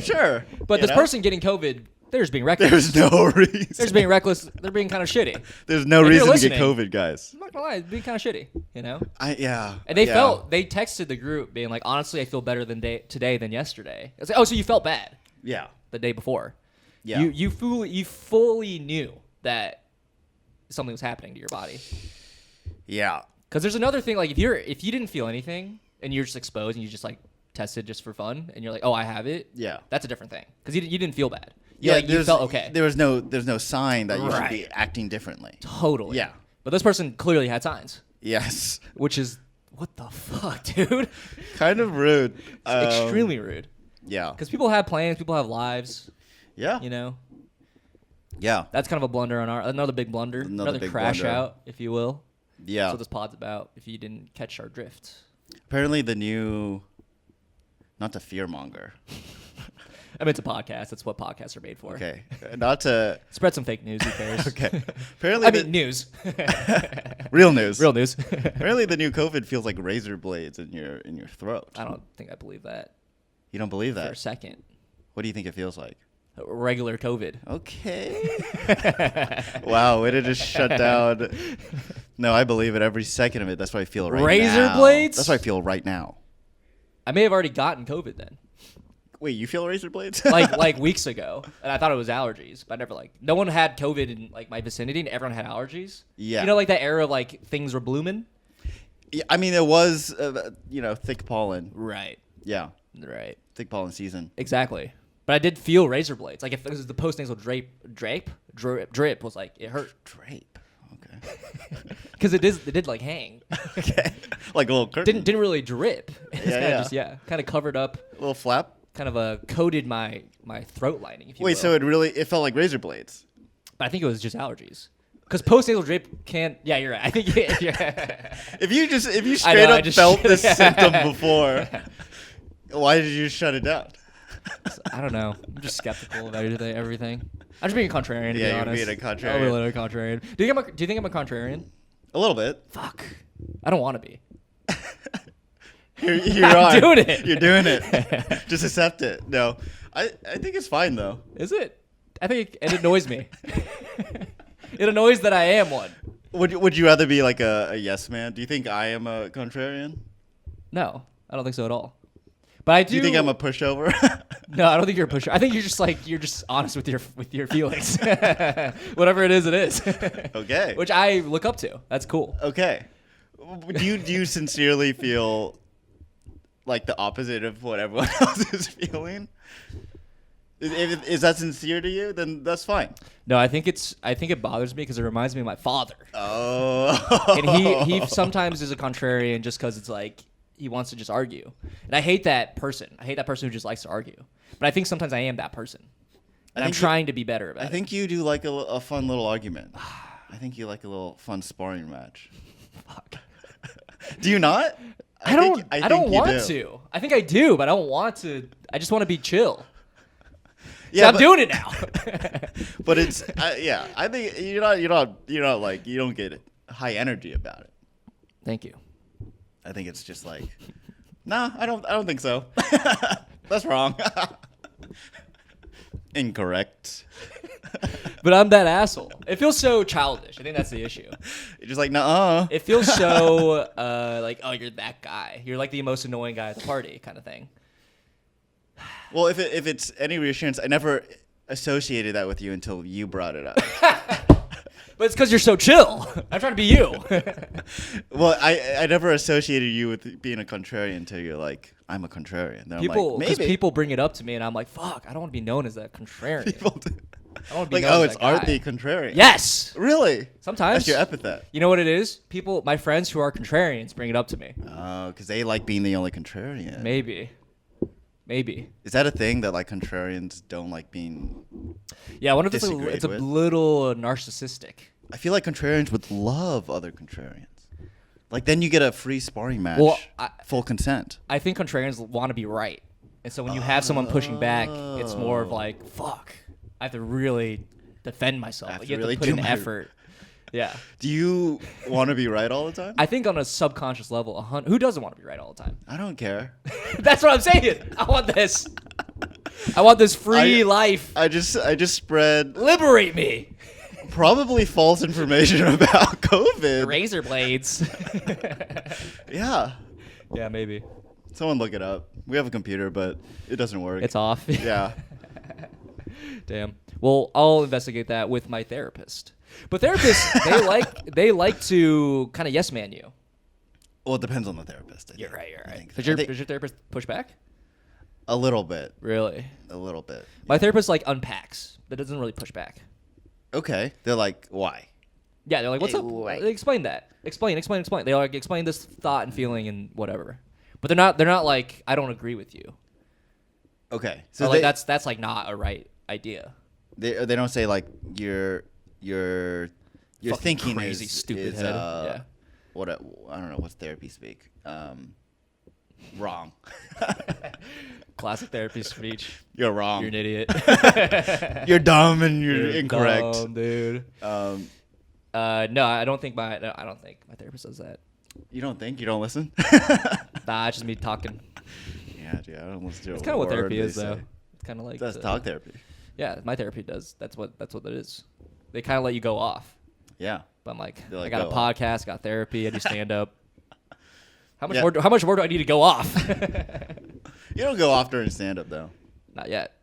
B: Sure.
A: But this person getting COVID, they're just being reckless.
B: There's no reason.
A: They're just being reckless. They're being kind of shitty.
B: There's no reason to get COVID, guys.
A: I'm not gonna lie, it's being kind of shitty. You know?
B: Yeah.
A: And they texted the group being like, honestly, I feel better today than yesterday. It's like, oh, so you felt bad?
B: Yeah.
A: The day before.
B: Yeah.
A: You fully knew that something was happening to your body.
B: Yeah.
A: Because there's another thing, like if you didn't feel anything and you're just exposed and you just like tested just for fun and you're like, oh, I have it.
B: Yeah.
A: That's a different thing. Because you didn't feel bad. You felt okay.
B: There's no sign that you should be acting differently.
A: Totally.
B: Yeah.
A: But this person clearly had signs.
B: Yes.
A: Which is, what the fuck, dude?
B: Kind of rude.
A: Extremely rude.
B: Yeah.
A: Because people have plans, people have lives.
B: Yeah.
A: You know?
B: Yeah.
A: That's kind of a blunder on another big blunder. Another
B: big
A: crash
B: blunder.
A: out, if you will.
B: Yeah.
A: That's what this pod's about, if you didn't catch our drift.
B: Apparently the new, not to fearmonger.
A: I mean, it's a podcast. That's what podcasts are made for.
B: Okay. Not to
A: spread some fake news. Who cares?
B: Okay. Apparently
A: news.
B: Real news.
A: Real news.
B: Apparently the new COVID feels like razor blades in your throat.
A: I don't think I believe that.
B: You don't believe that?
A: For a second.
B: What do you think it feels like?
A: Regular COVID.
B: Okay. Wow, way to just shut down. No, I believe it every second of it. That's what I feel right now.
A: Razor blades?
B: That's what I feel right now.
A: I may have already gotten COVID then.
B: Wait, you feel razor blades?
A: like weeks ago, and I thought it was allergies, but I never no one had COVID in like my vicinity, and everyone had allergies.
B: Yeah.
A: You know, like that era of like things were blooming.
B: Yeah, I mean, it was thick pollen.
A: Right.
B: Yeah.
A: Right.
B: Thick pollen season.
A: Exactly. But I did feel razor blades. Like if it was the post-nasal drip was like it hurt.
B: Drape. Okay.
A: Because it did like hang.
B: Okay. Like a little curtain.
A: Didn't really drip. It's
B: Yeah.
A: Kind of covered up.
B: A little flap.
A: Kind of coated my throat lining. If you
B: Wait,
A: will.
B: so it felt like razor blades.
A: But I think it was just allergies. Because post-nasal drip can't. Yeah, you're right. I think
B: If you straight up felt this symptom before, why did you shut it down?
A: I don't know. I'm just skeptical of everything. I'm just being a contrarian, to be honest.
B: You're being a contrarian.
A: I'm a little contrarian. Do you think I'm a contrarian?
B: A little bit.
A: Fuck. I don't want to be.
B: I'm
A: doing it.
B: You're doing it. Just accept it. No, I think it's fine though.
A: Is it? I think it annoys me. It annoys that I am one.
B: Would you rather be like a yes man? Do you think I am a contrarian?
A: No, I don't think so at all. But I do.
B: Do you think I'm a pushover?
A: No, I don't think you're a pusher. I think you're just honest with your feelings. Whatever it is, it is.
B: Okay.
A: Which I look up to. That's cool.
B: Okay. Do you sincerely feel like the opposite of what everyone else is feeling? Is that sincere to you? Then that's fine.
A: No, I think it bothers me because it reminds me of my father.
B: Oh.
A: And he sometimes is a contrarian just because it's like he wants to just argue. And I hate that person. I hate that person who just likes to argue. But I think sometimes I am that person. And I'm trying to be better about it.
B: I think you do like a fun little argument. I think you like a little fun sparring match.
A: Fuck.
B: Do you not?
A: I don't want to. I think I do, but I don't want to. I just want to be chill. See, I'm doing it now.
B: But it's yeah. I think you're not like you don't get high energy about it.
A: Thank you.
B: I think it's just like, nah, I don't think so. That's wrong. Incorrect.
A: But I'm that asshole. It feels so childish. I think that's the issue.
B: You're just like, nuh-uh.
A: It feels so like, oh, you're that guy. You're like the most annoying guy at the party kind of thing.
B: Well, if it's any reassurance, I never associated that with you until you brought it up.
A: But it's because you're so chill. I'm trying to be you.
B: Well, I never associated you with being a contrarian until you're like, I'm a contrarian. Then
A: People,
B: I'm like,
A: because
B: maybe.
A: people bring it up to me, and I'm like, fuck, I don't want to be known as that contrarian.
B: People do.
A: I don't want to be
B: Like,
A: known
B: oh,
A: as
B: it's
A: that guy.
B: Art the contrarian.
A: Yes.
B: Really?
A: Sometimes.
B: That's your epithet.
A: You know what it is? People, my friends who are contrarians, bring it up to me.
B: Oh, because they like being the only contrarian.
A: Maybe.
B: Is that a thing that like contrarians don't like being?
A: Yeah, I wonder if it's
B: disagreed
A: a
B: with?
A: little narcissistic.
B: I feel like contrarians would love other contrarians. Like then you get a free sparring match,
A: Well,
B: full consent.
A: I think contrarians want to be right. And so when you have someone pushing back, it's more of like, fuck, I have to really defend myself.
B: I have
A: Like,
B: to
A: you have
B: really
A: to put
B: do
A: in
B: my-
A: effort. Yeah.
B: Do you want to be right all the time?
A: I think on a subconscious level, who doesn't want to be right all the time?
B: I don't care.
A: That's what I'm saying. I want this. I want this free life.
B: I just spread
A: Liberate me.
B: probably false information about COVID.
A: Razor blades.
B: Yeah.
A: Yeah, maybe.
B: Someone look it up. We have a computer, but it doesn't work.
A: It's off.
B: Yeah.
A: Damn. Well, I'll investigate that with my therapist. But therapists, they like to kind of yes man you.
B: Well, it depends on the therapist.
A: You're right.
B: I think.
A: Does
B: I think
A: your therapist push back?
B: a little bit.
A: Really?
B: A little bit.
A: My therapist like unpacks. That doesn't really push back.
B: Okay. They're like, why?
A: Yeah, they're like, what's up?
B: Wait.
A: They explain that. Explain. They like explain this thought and feeling and whatever. But they're not like, I don't agree with you.
B: Okay.
A: So like that's like not a right idea.
B: They don't say like your
A: Fucking
B: thinking
A: crazy
B: is
A: stupid
B: is,
A: head. Yeah.
B: What I don't know what's therapy speak. Wrong.
A: Classic therapy speech.
B: You're wrong.
A: You're an idiot.
B: You're dumb and you're incorrect.
A: Dumb, dude. No, I don't think my therapist does that.
B: You don't think? You don't listen?
A: Nah, it's just me talking.
B: Yeah, dude. I don't listen to
A: It's
B: a
A: kind of what
B: word
A: therapy
B: they
A: is, though.
B: say.
A: It's kind of like
B: That's talk therapy.
A: Yeah, my therapy does. That's what it is. They kind of let you go off.
B: Yeah.
A: But I'm like,
B: They're like,
A: I got a
B: go off.
A: podcast, got therapy, I do stand up. How much
B: Yeah.
A: more? How much more do I need to go off?
B: You don't go off during stand up though.
A: Not yet.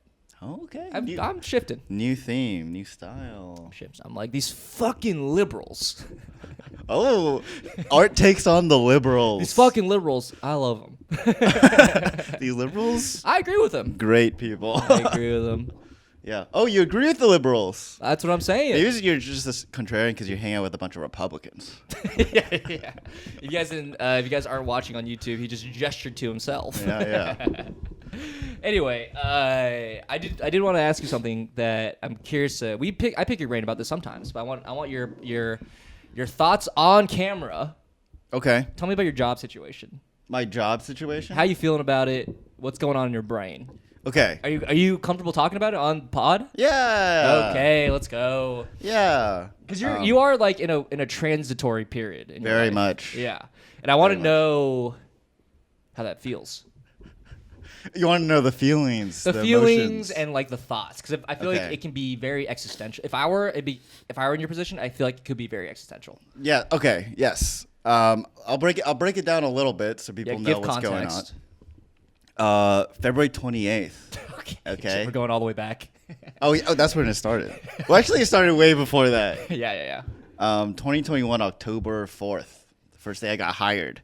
B: Oh, okay.
A: I'm shifting.
B: New theme, new style.
A: I'm like these fucking liberals.
B: Oh, Art takes on the liberals.
A: These fucking liberals. I love them.
B: These liberals?
A: I agree with them.
B: Great people.
A: I agree with them.
B: Yeah. Oh, you agree with the liberals?
A: That's what I'm saying.
B: Maybe you're just a contrarian because you hang out with a bunch of Republicans.
A: yeah. If you guys aren't watching on YouTube, he just gestured to himself.
B: Yeah.
A: Anyway, I did want to ask you something that I'm curious. I pick your brain about this sometimes, but I want your thoughts on camera.
B: Okay.
A: Tell me about your job situation.
B: My job situation?
A: How you feeling about it? What's going on in your brain?
B: Okay.
A: Are you comfortable talking about it on pod?
B: Yeah.
A: Okay, let's go.
B: Yeah.
A: Because you are like in a transitory period. In your
B: Very
A: life.
B: much.
A: Yeah, and I want to
B: Very much.
A: know how that feels.
B: You want to know the feelings,
A: The feelings
B: emotions.
A: and like the thoughts, because I feel like
B: Okay.
A: it can be very existential. If I were in your position, I feel like it could be very existential.
B: Yeah. Okay. Yes. I'll break it down a little bit so people know
A: give
B: what's
A: context.
B: going on. February 28th. Okay.
A: We're going all the way back.
B: Oh, that's when it started. Well, actually, it started way before that.
A: yeah.
B: 2021 October 4th. The first day I got hired.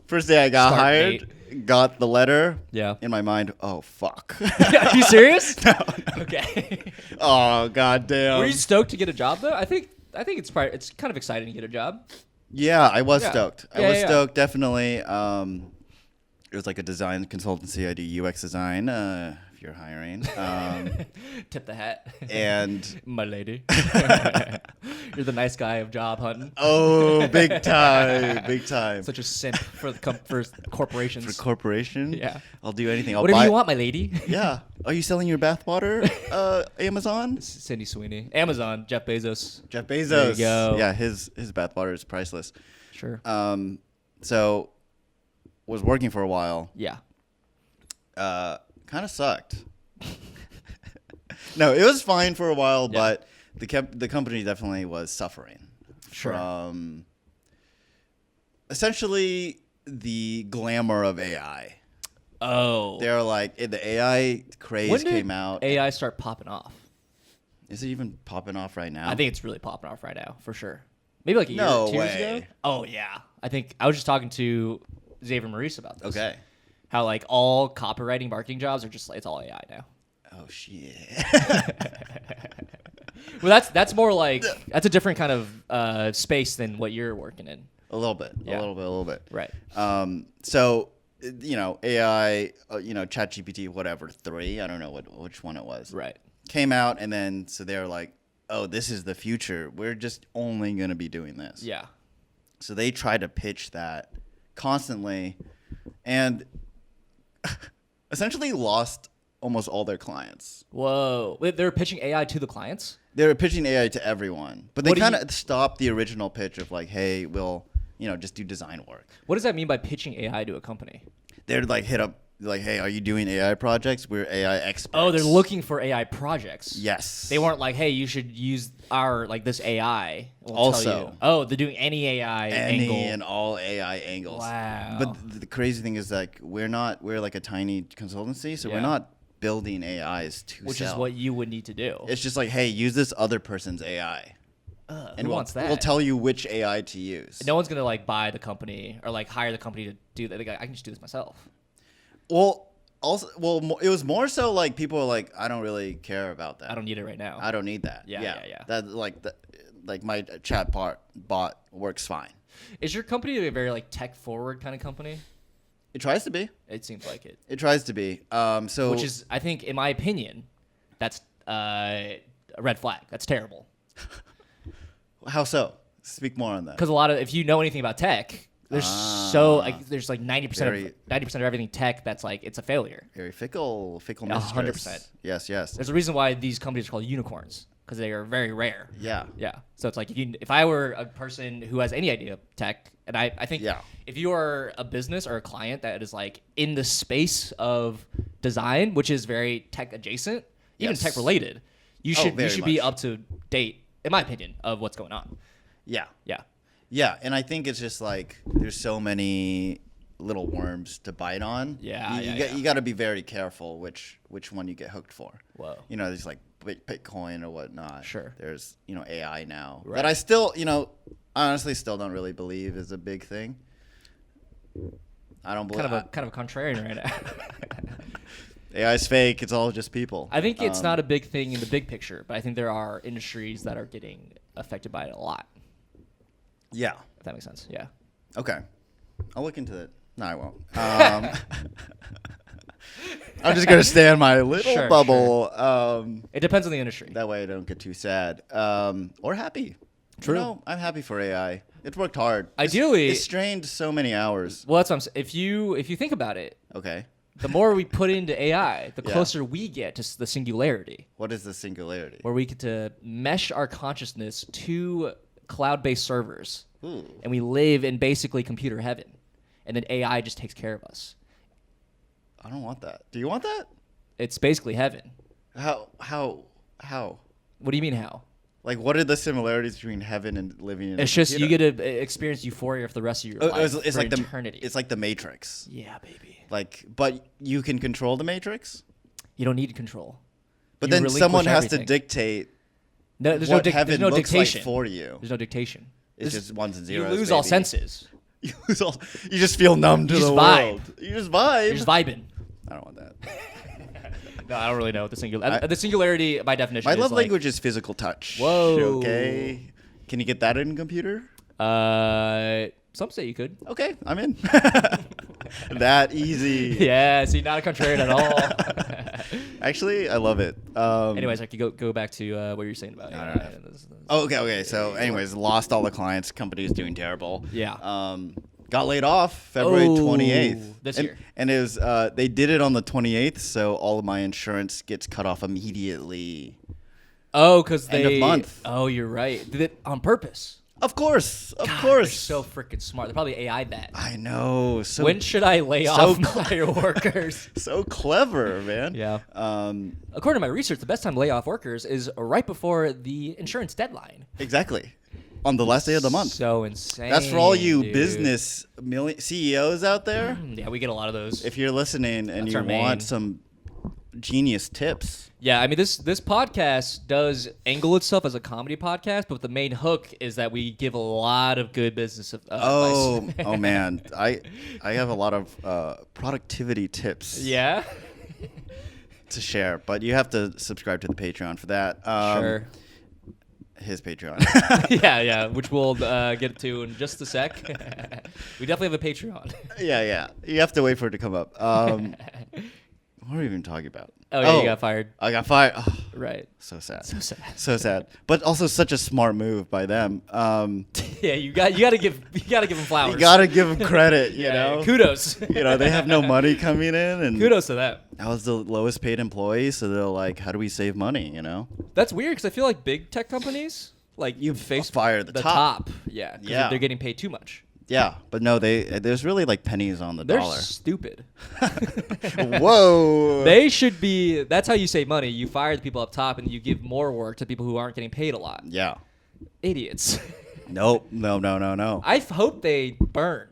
B: First day I got
A: Start
B: hired, got the letter.
A: Yeah.
B: In my mind, oh fuck.
A: Are you serious?
B: No.
A: Okay.
B: Oh goddamn.
A: Were you stoked to get a job though? I think it's kind of exciting to get a job.
B: Yeah, I was
A: Yeah.
B: stoked. I
A: Yeah,
B: was
A: yeah.
B: stoked, definitely. It was like a design consultancy. I do UX design. If you're hiring.
A: Tip the hat.
B: And
A: my lady. You're the nice guy of job hunting.
B: oh, big time, big time.
A: Such a simp for the for corporations.
B: For corporation?
A: Yeah.
B: I'll do anything. I'll
A: Whatever
B: buy.
A: you want, my lady.
B: Yeah. Are you selling your bathwater? Amazon?
A: Cindy Sweeney. Amazon. Jeff Bezos.
B: Jeff Bezos.
A: There you go.
B: Yeah, his bathwater is priceless.
A: Sure.
B: So was working for a while.
A: Yeah.
B: Kind of sucked. No, it was fine for a while,
A: Yeah.
B: but the company definitely was suffering
A: Sure.
B: from essentially the glamour of AI.
A: Oh.
B: They're like the AI craze
A: When did
B: came out.
A: AI start popping off?
B: Is it even popping off right now?
A: I think it's really popping off right now, for sure. Maybe like a year
B: No
A: or 2 years
B: way.
A: ago. Oh yeah. I think I was just talking to Xavier Maurice about this.
B: Okay.
A: How like all copywriting marketing jobs are just like it's all AI now.
B: Oh shit.
A: Well, that's more like that's a different kind of space than what you're working in.
B: A little bit.
A: Yeah.
B: A little bit.
A: Right.
B: So AI, ChatGPT, whatever, 3. I don't know which one it was.
A: Right.
B: Came out, and then so they're like, oh, this is the future. We're just only going to be doing this.
A: Yeah.
B: So they try to pitch that constantly and essentially lost almost all their clients.
A: Whoa. Wait, they're pitching AI to the clients?
B: They were pitching AI to everyone, but they
A: What do
B: kind of stopped the original pitch of like, hey, we'll, just do design work.
A: What does that mean by pitching AI to a company?
B: They'd like hit up like, hey, are you doing AI projects? We're AI experts.
A: Oh, they're looking for AI projects.
B: Yes.
A: They weren't like, hey, you should use our this AI. We'll
B: Also.
A: tell you. Oh, they're doing any AI angle.
B: Any and all AI angles.
A: Wow.
B: But the crazy thing is like we're like a tiny consultancy, so
A: Yeah.
B: we're not building AIs to
A: Which
B: sell.
A: is what you would need to do.
B: It's just like, hey, use this other person's AI.
A: Who wants that?
B: We'll tell you which AI to use.
A: No one's gonna buy the company or hire the company to do that. They go, I can just do this myself.
B: Well, it was more so like people were like, I don't really care about that.
A: I don't need it right now.
B: I don't need that.
A: Yeah.
B: That like my chat bot works fine.
A: Is your company a very tech forward kind of company?
B: It tries to be.
A: It seems like it.
B: It tries to be. So
A: Which is, I think, in my opinion, that's a red flag. That's terrible.
B: how so? Speak more on that.
A: Because if you know anything about tech, there's there's 90% of everything tech that's it's a failure.
B: Very fickle
A: 100%.
B: Yes.
A: There's a reason why these companies are called unicorns because they are very rare.
B: Yeah.
A: Yeah. So it's if I were a person who has any idea of tech, and I think if you are a business or a client that is in the space of design, which is very tech adjacent, even tech related, you should be up to date, in my opinion, of what's going on.
B: Yeah.
A: Yeah.
B: Yeah, and I think it's just there's so many little worms to bite on.
A: Yeah,
B: you got to be very careful which one you get hooked for.
A: Whoa.
B: There's Bitcoin or whatnot.
A: Sure.
B: There's AI now
A: Right.
B: that I still honestly still don't really believe is a big thing. I don't believe
A: Kind of a contrarian right now.
B: AI's fake. It's all just people.
A: I think it's not a big thing in the big picture, but I think there are industries that are getting affected by it a lot.
B: Yeah.
A: If that makes sense. Yeah.
B: Okay. I'll look into it. No, I won't. I'm just gonna stay in my little bubble.
A: It depends on the industry.
B: That way I don't get too sad or happy.
A: True.
B: I'm happy for AI. It worked hard.
A: Ideally,
B: it strained so many hours.
A: Well, that's what I'm saying. If you think about it,
B: Okay.
A: the more we put into AI, the
B: Yeah.
A: closer we get to the singularity,
B: What is the singularity?
A: where we get to mesh our consciousness to cloud-based servers,
B: Ooh.
A: and we live in basically computer heaven, and then AI just takes care of us.
B: I don't want that. Do you want that?
A: It's basically heaven.
B: How?
A: What do you mean how?
B: What are the similarities between heaven and living in?
A: It's
B: a
A: just you
B: computer?
A: get to experience euphoria for the rest of your
B: Oh,
A: life.
B: it's
A: for
B: like
A: eternity.
B: It's like the Matrix.
A: Yeah, baby.
B: But you can control the Matrix.
A: You don't need control.
B: But
A: You
B: then
A: relinquish
B: someone has
A: everything.
B: to dictate
A: No, there's
B: what
A: no
B: heaven
A: there's no
B: looks
A: dictation
B: like for you.
A: There's no dictation.
B: It's just ones and
A: You
B: zeros.
A: lose all
B: baby.
A: senses.
B: You just feel numb to
A: You
B: the
A: just vibe.
B: world. You just vibe.
A: You're just vibing.
B: I don't want that.
A: No, I don't really know what the singularity. The singularity, by definition,
B: My
A: is
B: love language is physical touch.
A: Whoa.
B: Okay. Can you get that in a computer?
A: Some say you could.
B: Okay, I'm in. That easy.
A: Yeah, see, not a contrarian at all.
B: Actually, I love it.
A: Anyways, I could go back to what you're saying about.
B: Oh, okay. So, anyways, lost all the clients. Company is doing terrible.
A: Yeah.
B: Got laid off February 28th.
A: This year.
B: And it was they did it on the 28th, so all of my insurance gets cut off immediately.
A: Oh, because
B: End of month.
A: Oh, you're right. Did it on purpose?
B: Of course.
A: God,
B: course.
A: They're so freaking smart. They probably AI'd that.
B: I know. So
A: When should I lay off my workers?
B: So clever, man.
A: Yeah. According to my research, the best time to lay off workers is right before the insurance deadline.
B: Exactly. On the last day of the month.
A: So insane.
B: That's for all you
A: dude.
B: business CEOs out there.
A: Yeah, we get a lot of those.
B: If you're listening and
A: That's
B: you
A: our main.
B: want some genius tips.
A: Yeah, I mean this podcast does angle itself as a comedy podcast, but the main hook is that we give a lot of good business advice.
B: Oh man, I have a lot of productivity tips.
A: Yeah.
B: To share, but you have to subscribe to the Patreon for that.
A: Sure.
B: His Patreon.
A: yeah, which we'll get to in just a sec. We definitely have a Patreon.
B: Yeah. You have to wait for it to come up. What are we even talking about?
A: Oh, yeah, you got fired.
B: I got fired. Oh,
A: Right.
B: so sad.
A: So sad.
B: But also such a smart move by them.
A: Yeah, you gotta give them flowers.
B: You gotta give them credit. You know,
A: kudos.
B: They have no money coming in, and
A: Kudos to that.
B: I was the lowest paid employee, so they're like, "How do we save money?" You know.
A: That's weird because I feel like big tech companies, like
B: You fire the
A: top. Yeah, 'cause
B: Yeah.
A: they're getting paid too much.
B: Yeah, but no, there's really like pennies on the
A: They're
B: dollar.
A: stupid.
B: Whoa.
A: They should be. That's how you save money. You fire the people up top, and you give more work to people who aren't getting paid a lot.
B: Yeah.
A: Idiots.
B: Nope. No.
A: I hope they burn.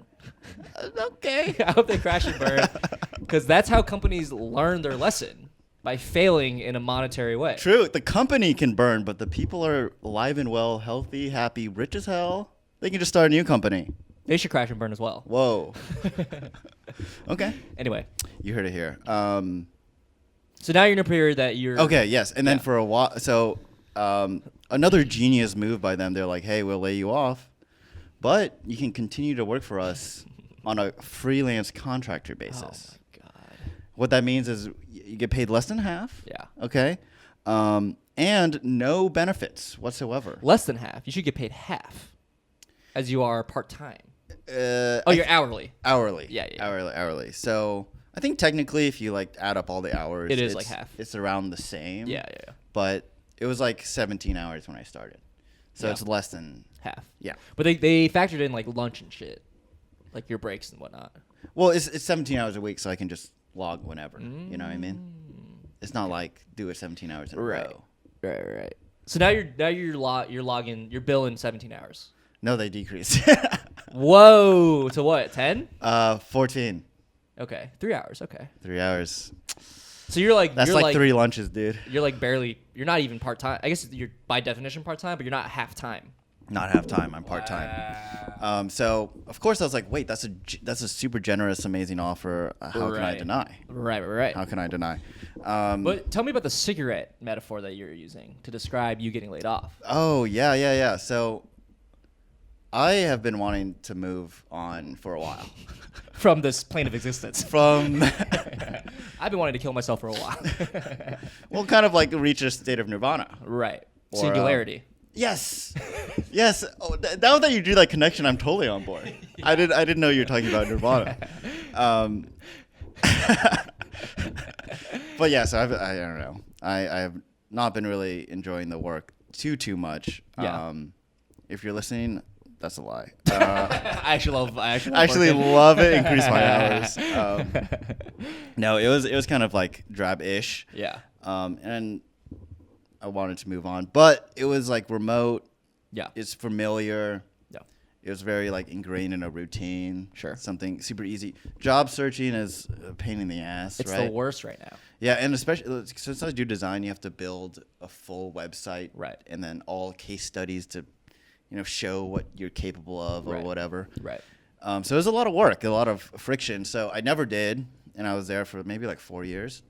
B: Okay.
A: I hope they crash and burn, because that's how companies learn their lesson, by failing in a monetary way.
B: True. The company can burn, but the people are alive and well, healthy, happy, rich as hell. They can just start a new company.
A: They should crash and burn as well.
B: Whoa. Okay.
A: Anyway,
B: You heard it here.
A: so now you're in a period that you're
B: Okay, yes. And then
A: Yeah.
B: for a while, so another genius move by them, they're like, hey, we'll lay you off, but you can continue to work for us on a freelance contractor
A: Oh
B: basis.
A: my god.
B: What that means is you get paid less than half.
A: Yeah.
B: Okay. And no benefits whatsoever.
A: Less than half. You should get paid half, as you are part time.
B: You're
A: You're hourly.
B: hourly.
A: Yeah.
B: Hourly. So I think technically, if you like add up all the hours,
A: It is
B: it's
A: like half.
B: It's around the same.
A: Yeah.
B: But it was like 17 hours when I started, so
A: Yeah.
B: it's less than.
A: Half.
B: Yeah.
A: But they factored in like lunch and shit, like your breaks and whatnot.
B: Well, it's 17 hours a week, so I can just log whenever. You know what I mean? It's not like do it 17 hours in a row.
A: Right. So now you're logging. You're billing 17 hours.
B: No, they decreased.
A: Whoa. To what? 10?
B: 14.
A: Okay. 3 hours. Okay.
B: 3 hours.
A: So you're like
B: That's like 3 lunches, dude.
A: You're like barely. You're not even part time. I guess you're by definition part time, but you're not half time.
B: Not half time. I'm part time. So of course I was like, wait, that's a super generous, amazing offer. How can I deny?
A: Right.
B: How can I deny?
A: But tell me about the cigarette metaphor that you're using to describe you getting laid off.
B: Oh yeah. So I have been wanting to move on for a while.
A: From this plane of existence.
B: From
A: I've been wanting to kill myself for a while.
B: well, kind of like reach a state of nirvana.
A: Right.
B: Or,
A: Singularity.
B: Yes. Oh, now that you drew that connection, I'm totally on board. I didn't know you were talking about nirvana. But yeah, so I don't know. I have not been really enjoying the work too much.
A: Yeah.
B: If you're listening, that's a lie.
A: I actually
B: love it. Increase my hours. No, it was kind of like drab-ish.
A: Yeah.
B: And I wanted to move on, but it was like remote.
A: Yeah.
B: It's familiar.
A: Yeah.
B: It was very like ingrained in a routine.
A: Sure.
B: Something super easy. Job searching is a pain in the ass.
A: It's
B: right?
A: the worst right now.
B: Yeah, and especially since I do design, you have to build a full website.
A: Right.
B: And then all case studies to, show what you're capable of or whatever.
A: Right.
B: So it was a lot of work, a lot of friction. So I never did, and I was there for maybe like 4 years.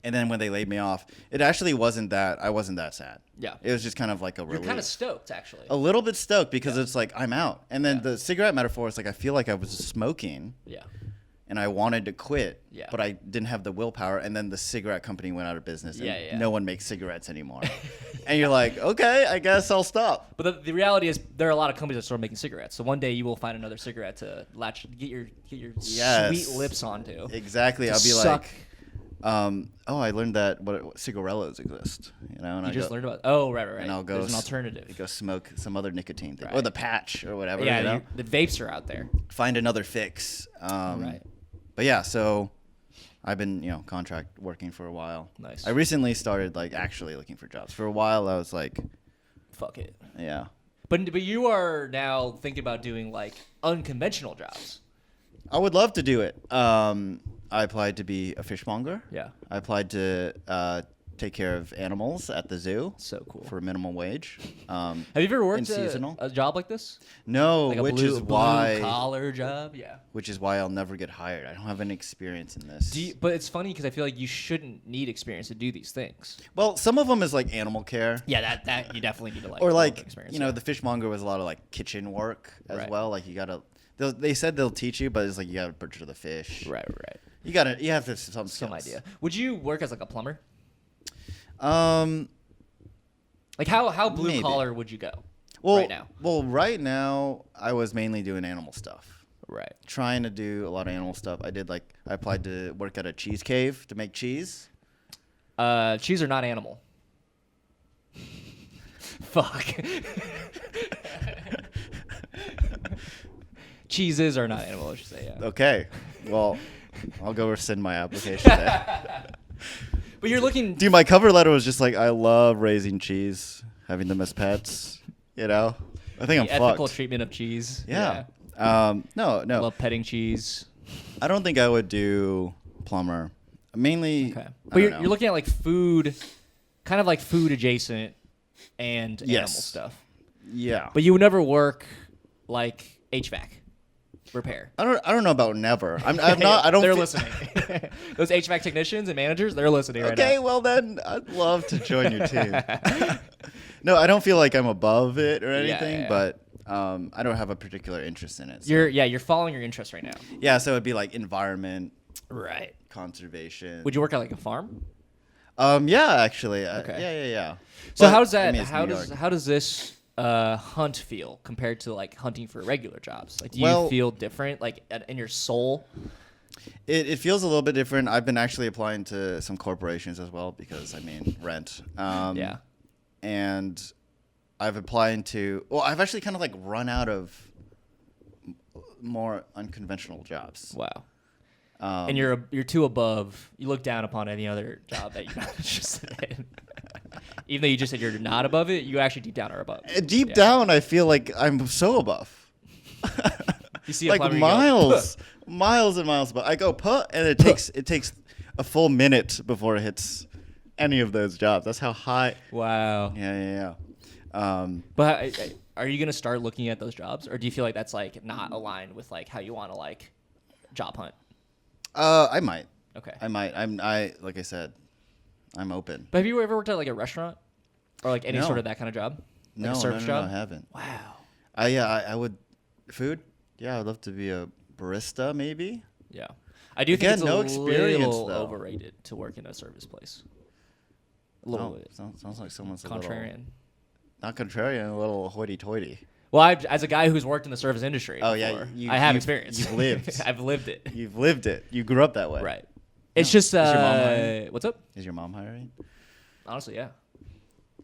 B: And then when they laid me off, it actually wasn't that. I wasn't that sad.
A: Yeah.
B: It was just kind of like a relief.
A: You're kind of stoked, actually.
B: A little bit stoked because it's like I'm out. And then the cigarette metaphor is like I feel like I was smoking.
A: Yeah.
B: and I wanted to quit,
A: Yeah.
B: but I didn't have the willpower. And then the cigarette company went out of business, and no one makes cigarettes anymore. And you're like, okay, I guess I'll stop.
A: But the reality is, there are a lot of companies that start making cigarettes. So one day you will find another cigarette to get your sweet lips onto.
B: Exactly. I'll be
A: suck.
B: like, I learned that what cigarellos exist. And
A: you just learned about. Oh, right.
B: And I'll go.
A: There's an alternative.
B: Go smoke some other nicotine thing,
A: Right.
B: or the patch, or whatever.
A: Yeah, the vapes are out there.
B: Find another fix.
A: Right.
B: But yeah, so I've been, contract working for a while.
A: Nice.
B: I recently started like actually looking for jobs. For a while, I was like,
A: fuck it.
B: Yeah.
A: But you are now thinking about doing like unconventional jobs.
B: I would love to do it. I applied to be a fishmonger.
A: Yeah.
B: I applied to take care of animals at the zoo.
A: So cool.
B: For a minimum wage.
A: Have you ever worked
B: seasonal.
A: a job like this?
B: No,
A: like
B: which is why
A: blue collar job. Yeah.
B: Which is why I'll never get hired. I don't have any experience in this.
A: But it's funny because I feel like you shouldn't need experience to do these things.
B: Well, some of them is like animal care.
A: Yeah, that you definitely need to like.
B: Or like
A: experience,
B: the fishmonger was a lot of like kitchen work as
A: Right.
B: well. Like you gotta. They said they'll teach you, but it's like you gotta butcher the fish.
A: Right.
B: You have to have some
A: Some
B: skills.
A: idea. Would you work as like a plumber?
B: Like
A: how blue
B: maybe.
A: collar would you go?
B: Well,
A: right now.
B: Well, right now I was mainly doing animal stuff.
A: Right.
B: Trying to do a lot of animal stuff. I applied to work at a cheese cave to make cheese.
A: Cheese are not animal. Fuck. Cheeses are not animal, I should say, yeah.
B: Okay. Well, I'll go rescind my application there.
A: But you're looking...
B: Dude, my cover letter was just like, I love raising cheese, having them as pets, I think I'm
A: ethical
B: fucked.
A: treatment of cheese.
B: Yeah. No.
A: I love petting cheese.
B: I don't think I would do plumber. Mainly...
A: Okay. But you're looking at like food, kind of like food adjacent and animal stuff.
B: Yeah.
A: But you would never work like HVAC repair.
B: I don't know about never. I'm not. I don't.
A: They're listening. Those HVAC technicians and managers, they're listening right now.
B: Okay, well then, I'd love to join your team. No, I don't feel like I'm above it or anything, but I don't have a particular interest in it. So.
A: You're following your interest right now.
B: Yeah, so it'd be like environment,
A: right?
B: Conservation.
A: Would you work at like a farm?
B: Yeah, actually.
A: Okay.
B: Yeah.
A: So
B: but,
A: how does that?
B: I mean,
A: how does this hunt feel compared to like hunting for regular jobs? Like, do you feel different, like in your soul?
B: It feels a little bit different. I've been actually applying to some corporations as well because rent.
A: Yeah.
B: And I've applied to. Well, I've actually kind of like run out of more unconventional jobs.
A: Wow. And you're too above. You look down upon any other job that you're not interested in. Even though you just said you're not above it, you actually deep down are above.
B: Deep down, I feel like I'm so above.
A: You see,
B: like miles and miles above. I go put, and it takes a full minute before it hits any of those jobs. That's how high.
A: Wow.
B: Yeah.
A: But are you gonna start looking at those jobs, or do you feel like that's like not aligned with like how you want to like job hunt?
B: I might.
A: Okay.
B: I might. Like I said, I'm open.
A: But have you ever worked at like a restaurant or like any
B: No.
A: sort of that kind of job? Like
B: No,
A: a service
B: no,
A: job?
B: I haven't.
A: Wow.
B: I would. Food? Yeah, I'd love to be a barista, maybe.
A: Yeah. I do think it's
B: no
A: a
B: experience,
A: little
B: though.
A: overrated to work in a service place. A little bit.
B: Sounds like someone's
A: Contrarian.
B: Not contrarian, a little hoity-toity.
A: Well, as a guy who's worked in the service industry before, I have experience.
B: You've lived.
A: I've lived it.
B: You've lived it. You grew up that way.
A: Right. It's just
B: Is your mom hiring?
A: what's up?
B: Is your mom hiring?
A: Honestly, yeah.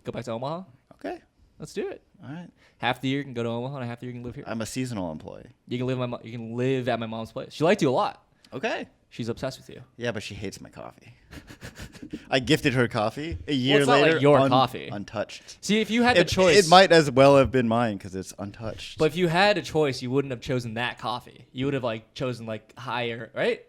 A: Go back to Omaha.
B: Okay.
A: Let's do it.
B: All right.
A: Half the year you can go to Omaha, and half the year you can live here.
B: I'm a seasonal employee.
A: You can live at my mom's place. She liked you a lot.
B: Okay.
A: She's obsessed with you.
B: Yeah, but she hates my coffee. I gifted her coffee a year
A: it's not
B: later.
A: like your coffee.
B: Untouched.
A: See, if you had the choice,
B: it might as well have been mine because it's untouched.
A: But if you had a choice, you wouldn't have chosen that coffee. You would have like chosen like higher, right?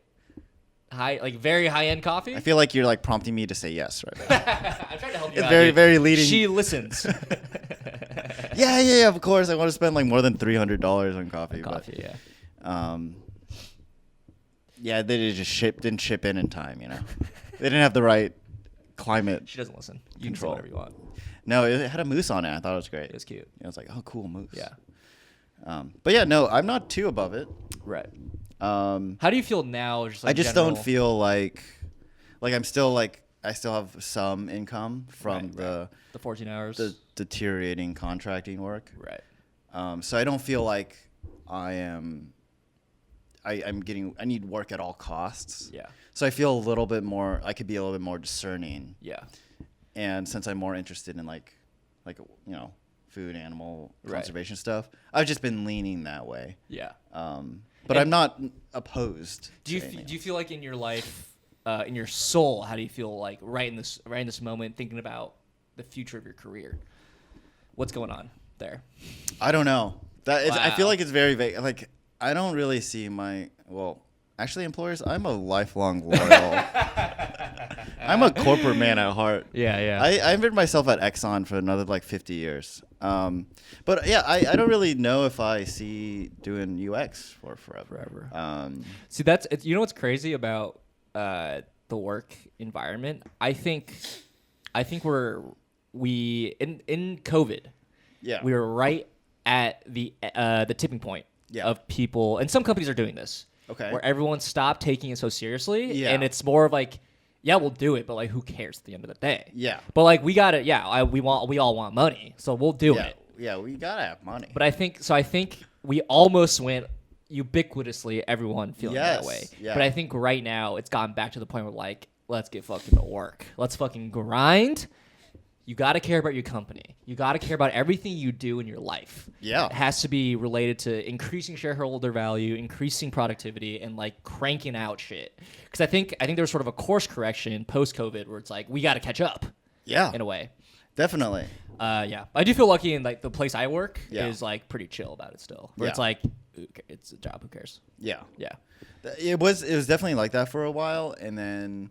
A: Like very high end coffee.
B: I feel like you're like prompting me to say yes right now.
A: I'm trying to help you
B: It's
A: out.
B: very,
A: dude.
B: very leading.
A: She listens.
B: Yeah. Of course, I want to spend like more than $300 on coffee.
A: Yeah.
B: Yeah, they just didn't ship in time. They didn't have the right climate.
A: She doesn't listen. You
B: Control.
A: can say whatever you want.
B: No, it had a moose on it. I thought it was great.
A: It was cute.
B: I was like, oh, cool moose.
A: Yeah.
B: But yeah, no, I'm not too above it.
A: Right. How do you feel now? Just like
B: I just
A: general?
B: don't feel like I'm still like I still have some income from
A: the 14 hours,
B: the deteriorating contracting work.
A: Right.
B: So I don't feel like I need work at all costs.
A: Yeah.
B: So I feel a little bit more. I could be a little bit more discerning.
A: Yeah.
B: And since I'm more interested in like food, animal
A: Right.
B: conservation stuff, I've just been leaning that way.
A: Yeah.
B: But I'm not opposed.
A: Do you feel like in your life, in your soul, how do you feel like right in this moment, thinking about the future of your career? What's going on there?
B: I don't know. I feel
A: Wow.
B: like it's very vague. Like I don't really see actually employers. I'm a lifelong loyal. I'm a corporate man at heart.
A: Yeah, yeah.
B: I've been myself at Exxon for another like 50 years. But yeah, I don't really know if I see doing UX for forever.
A: See, you know what's crazy about the work environment? I think we in COVID,
B: Yeah.
A: we were right at the tipping point
B: Yeah.
A: of people, and some companies are doing this.
B: Okay.
A: Where everyone stopped taking it so seriously,
B: Yeah.
A: and it's more of like, yeah, we'll do it, but like, who cares at the end of the day?
B: Yeah.
A: But like, we got it. Yeah, we all want money, so we'll do it.
B: Yeah, we gotta have money.
A: But I think we almost went ubiquitously, everyone feeling that
B: Yes,
A: way.
B: yeah.
A: But I think right now it's gotten back to the point where like, let's get fucking to work. Let's fucking grind. You got to care about your company. You got to care about everything you do in your life.
B: Yeah.
A: It has to be related to increasing shareholder value, increasing productivity, and like cranking out shit. Because I think there was sort of a course correction post-COVID where it's like, we got to catch up.
B: Yeah.
A: In a way.
B: Definitely.
A: Yeah. I do feel lucky in like the place I work
B: Yeah.
A: is like pretty chill about it still. Where
B: Yeah.
A: it's like, it's a job, who cares?
B: Yeah.
A: Yeah.
B: It was definitely like that for a while, and then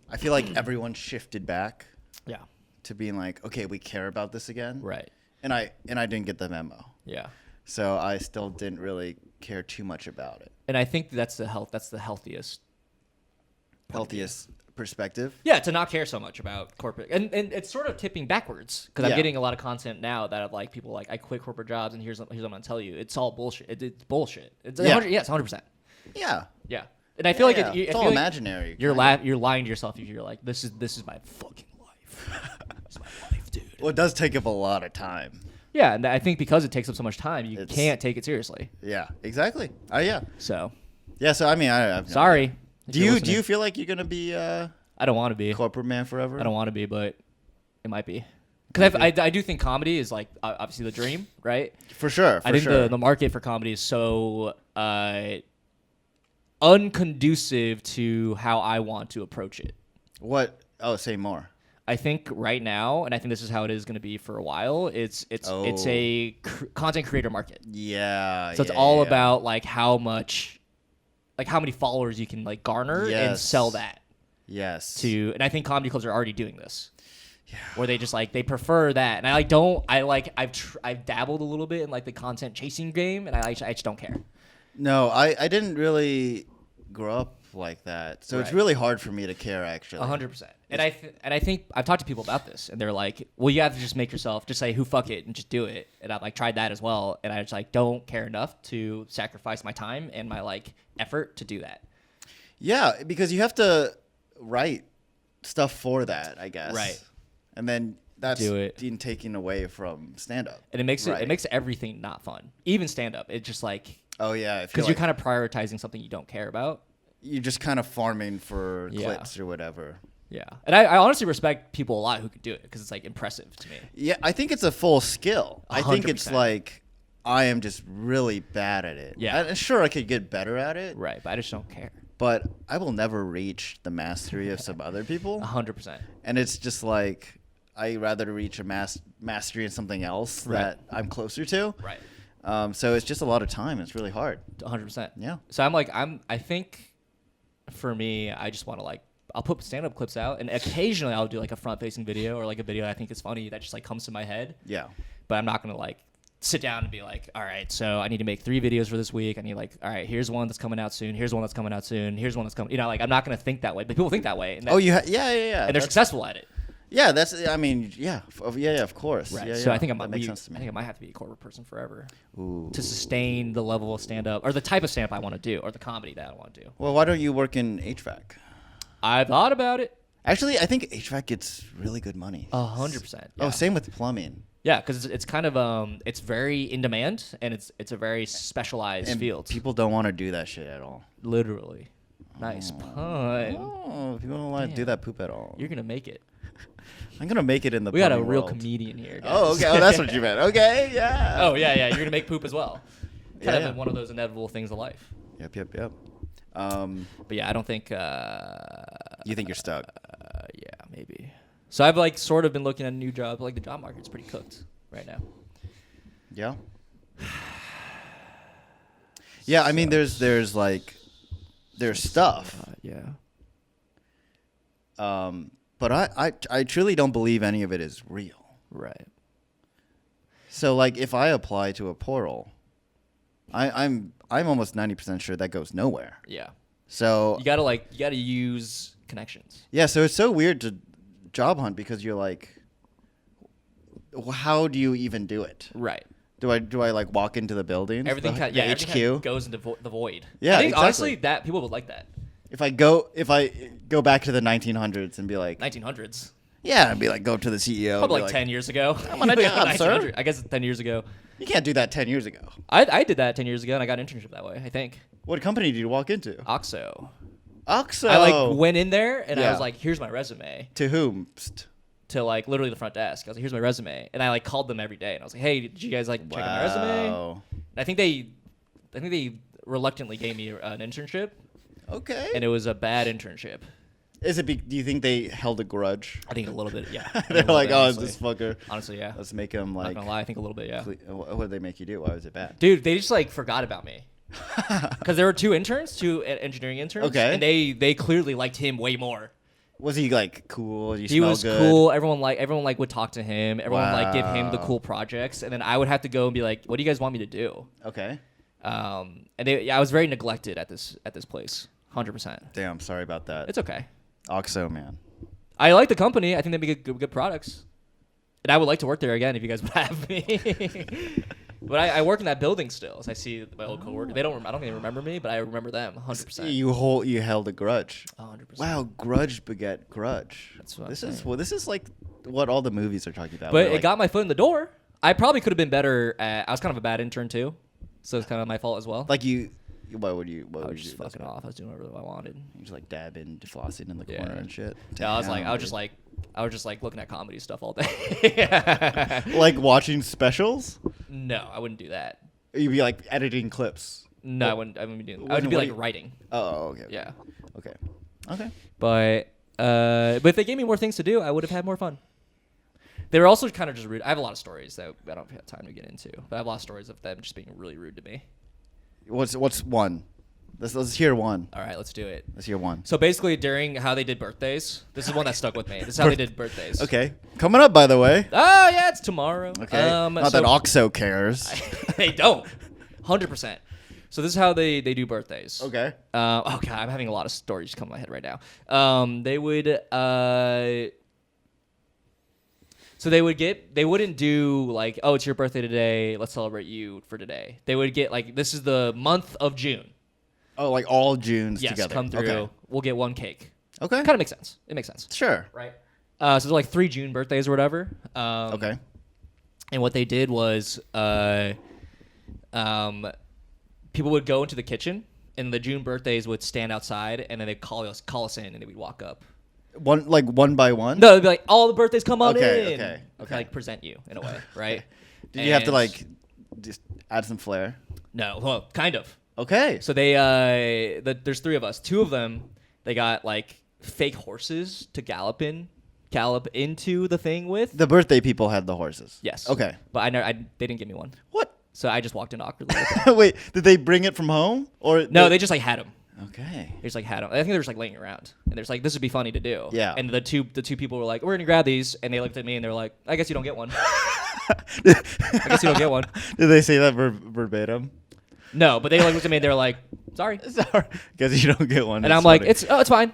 B: I feel like everyone shifted back
A: Yeah.
B: to being like, okay, we care about this again.
A: Right.
B: And I didn't get the memo.
A: Yeah.
B: So I still didn't really care too much about it.
A: And I think that's the healthiest.
B: Healthiest perspective.
A: Yeah, to not care so much about corporate, and it's sort of tipping backwards because I'm
B: Yeah.
A: getting a lot of content now that of like people like, I quit corporate jobs and here's what I'm gonna tell you, it's all bullshit. It's bullshit. It's
B: Yeah.
A: 100, it's 100%.
B: Yeah.
A: Yeah, and I feel like
B: Yeah.
A: I
B: It's
A: feel
B: all
A: like
B: imaginary.
A: You're
B: kinda.
A: you're lying to yourself if you're like, this is my fucking life. This is my life, dude.
B: Well, it does take up a lot of time.
A: Yeah, and I think because it takes up so much time, you
B: It's-
A: can't take it seriously.
B: Yeah. Exactly. Yeah.
A: So
B: Yeah. So I mean, I have no
A: sorry.
B: idea.
A: if
B: Do
A: you're
B: you
A: listening.
B: feel like you're gonna be
A: I don't want to be.
B: corporate man forever?
A: I don't want to be, but it might be. Because I do think comedy is like obviously the dream, right?
B: For sure.
A: I think the market for comedy is so unconducive to how I want to approach it.
B: What? Oh, say more.
A: I think right now, and I think this is how it is going to be for a while. It's a content creator market.
B: Yeah.
A: So it's all about like how many followers you can like garner and
B: Yes.
A: sell that
B: Yes.
A: and I think comedy clubs are already doing this. Yeah. Where they just like they prefer that, and I've dabbled a little bit in like the content chasing game, and I just don't care.
B: No, I didn't really grow up like that, so it's
A: Right.
B: really hard for me to care actually.
A: 100%. And I think I've talked to people about this, and they're like, well, you have to just make yourself just say who fuck it and just do it. And I've like tried that as well, and I just like don't care enough to sacrifice my time and my like effort to do that.
B: Yeah, because you have to write stuff for that, I guess.
A: Right.
B: And then that's
A: Do it.
B: being taken away from stand up.
A: And it makes
B: Right.
A: it makes everything not fun, even stand up. It's just like
B: Oh yeah,
A: because you're kind of prioritizing something you don't care about.
B: you're just kind of farming for
A: Yeah.
B: clicks or whatever.
A: Yeah, and I honestly respect people a lot who can do it because it's like impressive to me.
B: Yeah, I think it's a full skill. I think it's
A: 100%.
B: like I am just really bad at it.
A: Yeah.
B: Sure, I could get better at it,
A: Right, but I just don't care.
B: but I will never reach the mastery of some other people.
A: 100%.
B: And it's just like I rather reach a mastery in something else
A: Right.
B: that I'm closer to.
A: Right.
B: So it's just a lot of time. It's really hard.
A: 100%.
B: Yeah.
A: So I think for me, I just want to like, I'll put stand-up clips out, and occasionally I'll do like a front-facing video or like a video I think is funny that just like comes to my head.
B: Yeah.
A: But I'm not gonna like sit down and be like, all right, so I need to make 3 videos for this week. I need like, all right, here's one that's coming out soon. Here's one that's coming out soon. Here's one that's coming. You know, like I'm not gonna think that way, but people think that way. And
B: Oh, yeah.
A: and they're successful at it.
B: Yeah, that's. I mean, yeah, of course.
A: Right.
B: Yeah,
A: So
B: yeah,
A: I think
B: that makes sense to
A: I
B: me.
A: think I might have to be a corporate person forever
B: Ooh.
A: to sustain the level of stand up or the type of stand up I want to do or the comedy that I want to do.
B: Well, why don't you work in HVAC?
A: I thought about it.
B: Actually, I think HVAC gets really good money.
A: 100%.
B: Oh, same with plumbing.
A: Yeah, because it's kind of it's very in demand and it's a very specialized
B: And
A: field.
B: people don't want to do that shit at all.
A: Literally. Nice pun.
B: Oh, people don't want to do
A: Damn.
B: that poop at all.
A: You're gonna make it.
B: I'm gonna make it in the.
A: We got a
B: plumbing
A: real
B: world.
A: comedian here. Guys.
B: Oh, okay. Oh, that's what you meant. Okay, yeah.
A: Oh yeah. You're gonna make poop as well. Kind
B: Yeah.
A: of one of those inevitable things of life.
B: Yep.
A: But yeah, I don't think.
B: You think you're stuck?
A: Yeah, maybe. So I've like sort of been looking at a new job. Like the job market's pretty cooked right now.
B: Yeah. Yeah, I mean, there's stuff.
A: Yeah.
B: But I truly don't believe any of it is real.
A: Right.
B: So like, if I apply to a portal, I'm almost 90% sure that goes nowhere.
A: Yeah.
B: So
A: You gotta use connections.
B: yeah, so it's so weird to job hunt because you're like, how do you even do it?
A: Right.
B: Do I like walk into the building?
A: Everything
B: the,
A: kind
B: the
A: everything
B: HQ.
A: kinda goes into the void.
B: Yeah,
A: I think
B: exactly.
A: honestly that people would like that.
B: If I go back to the 1900s and be like,
A: 1900s.
B: yeah, and be like, go up to the CEO.
A: Probably
B: and
A: like
B: be
A: 10 years ago.
B: I'm on a job, sir.
A: 1900. I guess 10 years ago.
B: You can't do that 10 years ago.
A: I did that 10 years ago and I got an internship that way. I think.
B: What company did you walk into?
A: Oxo.
B: Oxo.
A: I like went in there and I
B: Yeah.
A: was like, "Here's my resume."
B: To whom? Psst.
A: To like literally the front desk. I was like, "Here's my resume," and I like called them every day and I was like, "Hey, did you guys like check out my resume?"
B: Wow.
A: And I think they reluctantly gave me an internship,
B: Okay.
A: and it was a bad internship.
B: Is it? Do you think they held a grudge?
A: I think a little bit, yeah. I think a
B: They're
A: little
B: like,
A: bit,
B: oh, it's
A: honestly.
B: this fucker.
A: Honestly, yeah.
B: Let's make him
A: Not
B: like.
A: gonna lie, I think a little bit, yeah.
B: What did they make you do? Why was it bad?
A: Dude, they just like forgot about me. Because there were two engineering interns.
B: Okay.
A: And they clearly liked him way more.
B: Was he like cool? Did
A: He
B: smell
A: was
B: good?
A: cool. Everyone like would talk to him. Everyone would like give him the
B: Wow.
A: cool projects, and then I would have to go and be like, "What do you guys want me to do?"
B: Okay.
A: And I was very neglected at this place. 100%.
B: Damn. Sorry about that.
A: It's okay.
B: Oxo, man.
A: I like the company. I think they make good products, and I would like to work there again if you guys would have me. But I work in that building still. So I see my old coworker. I don't think they remember me, but I remember them 100%.
B: You held a grudge.
A: 100%.
B: Wow, grudge beget grudge.
A: That's what I'm
B: this
A: saying.
B: is. Well, this is like what all the movies are talking about.
A: But
B: where,
A: it
B: like,
A: got my foot in the door. I probably could have been better. I was kind of a bad intern too, so it's kind of my fault as well.
B: like you. What would you? What
A: I
B: would
A: was
B: you
A: just
B: do?
A: fucking off. I was doing whatever I wanted.
B: You just like dabbing, flossing in the
A: Yeah.
B: corner and shit.
A: Yeah, I was
B: Damn,
A: just like looking at comedy stuff all day.
B: dude. Like watching specials.
A: No, I wouldn't do that.
B: You'd be like editing clips.
A: No, I wouldn't be doing. I
B: What
A: would be
B: do
A: like
B: you-
A: writing.
B: Oh, okay.
A: Yeah,
B: Okay. Okay.
A: but if they gave me more things to do, I would have had more fun. They were also kind of just rude. I have a lot of stories that I don't have time to get into, but I have a lot of stories of them just being really rude to me.
B: What's one? Let's hear one.
A: All right, let's do it.
B: Let's hear one.
A: So basically, during how they did birthdays, this is one that stuck with me. This is how they did birthdays.
B: Okay. Coming up, by the way.
A: Oh yeah, it's tomorrow.
B: Okay. Not
A: so-
B: that Oxo cares.
A: They don't. 100%. So this is how they do birthdays.
B: Okay.
A: Oh god, I'm having a lot of stories come to my head right now. They wouldn't do like, oh, it's your birthday today, let's celebrate you for today. They would get like, this is the month of June.
B: Oh, like all Junes
A: Yes,
B: together.
A: come through.
B: Okay.
A: We'll get one cake.
B: Okay.
A: Kind of makes sense. It makes sense.
B: Sure.
A: Right. So there's like 3 June birthdays or whatever.
B: Okay.
A: And what they did was, people would go into the kitchen, and the June birthdays would stand outside, and then they'd call us in, and then we'd walk up.
B: One by one.
A: No, it'd be like, all the birthdays come on
B: Okay,
A: in.
B: okay, okay.
A: Like present you in a way, right?
B: Did you have to
A: And-
B: like just add some flair?
A: No, well, kind of.
B: Okay.
A: So they, there's 3 of us. 2 of them, they got like fake horses to gallop into the thing with.
B: The birthday people had the horses.
A: Yes.
B: Okay.
A: But they didn't give me one.
B: What?
A: So I just walked in awkwardly. With them.
B: Wait, did they bring it from home or
A: No, they just like had them.
B: Okay.
A: They just like had them. I think they were just like laying around, and there's like, this would be funny to do.
B: Yeah.
A: And the two people were like, we're gonna grab these, and they looked at me and they were like, I guess you don't get one. I guess you don't get one.
B: Did they say that verbatim?
A: No, but they like looked at me and they were like, sorry.
B: Sorry, because you don't get one.
A: And
B: It's
A: I'm like,
B: funny.
A: it's fine.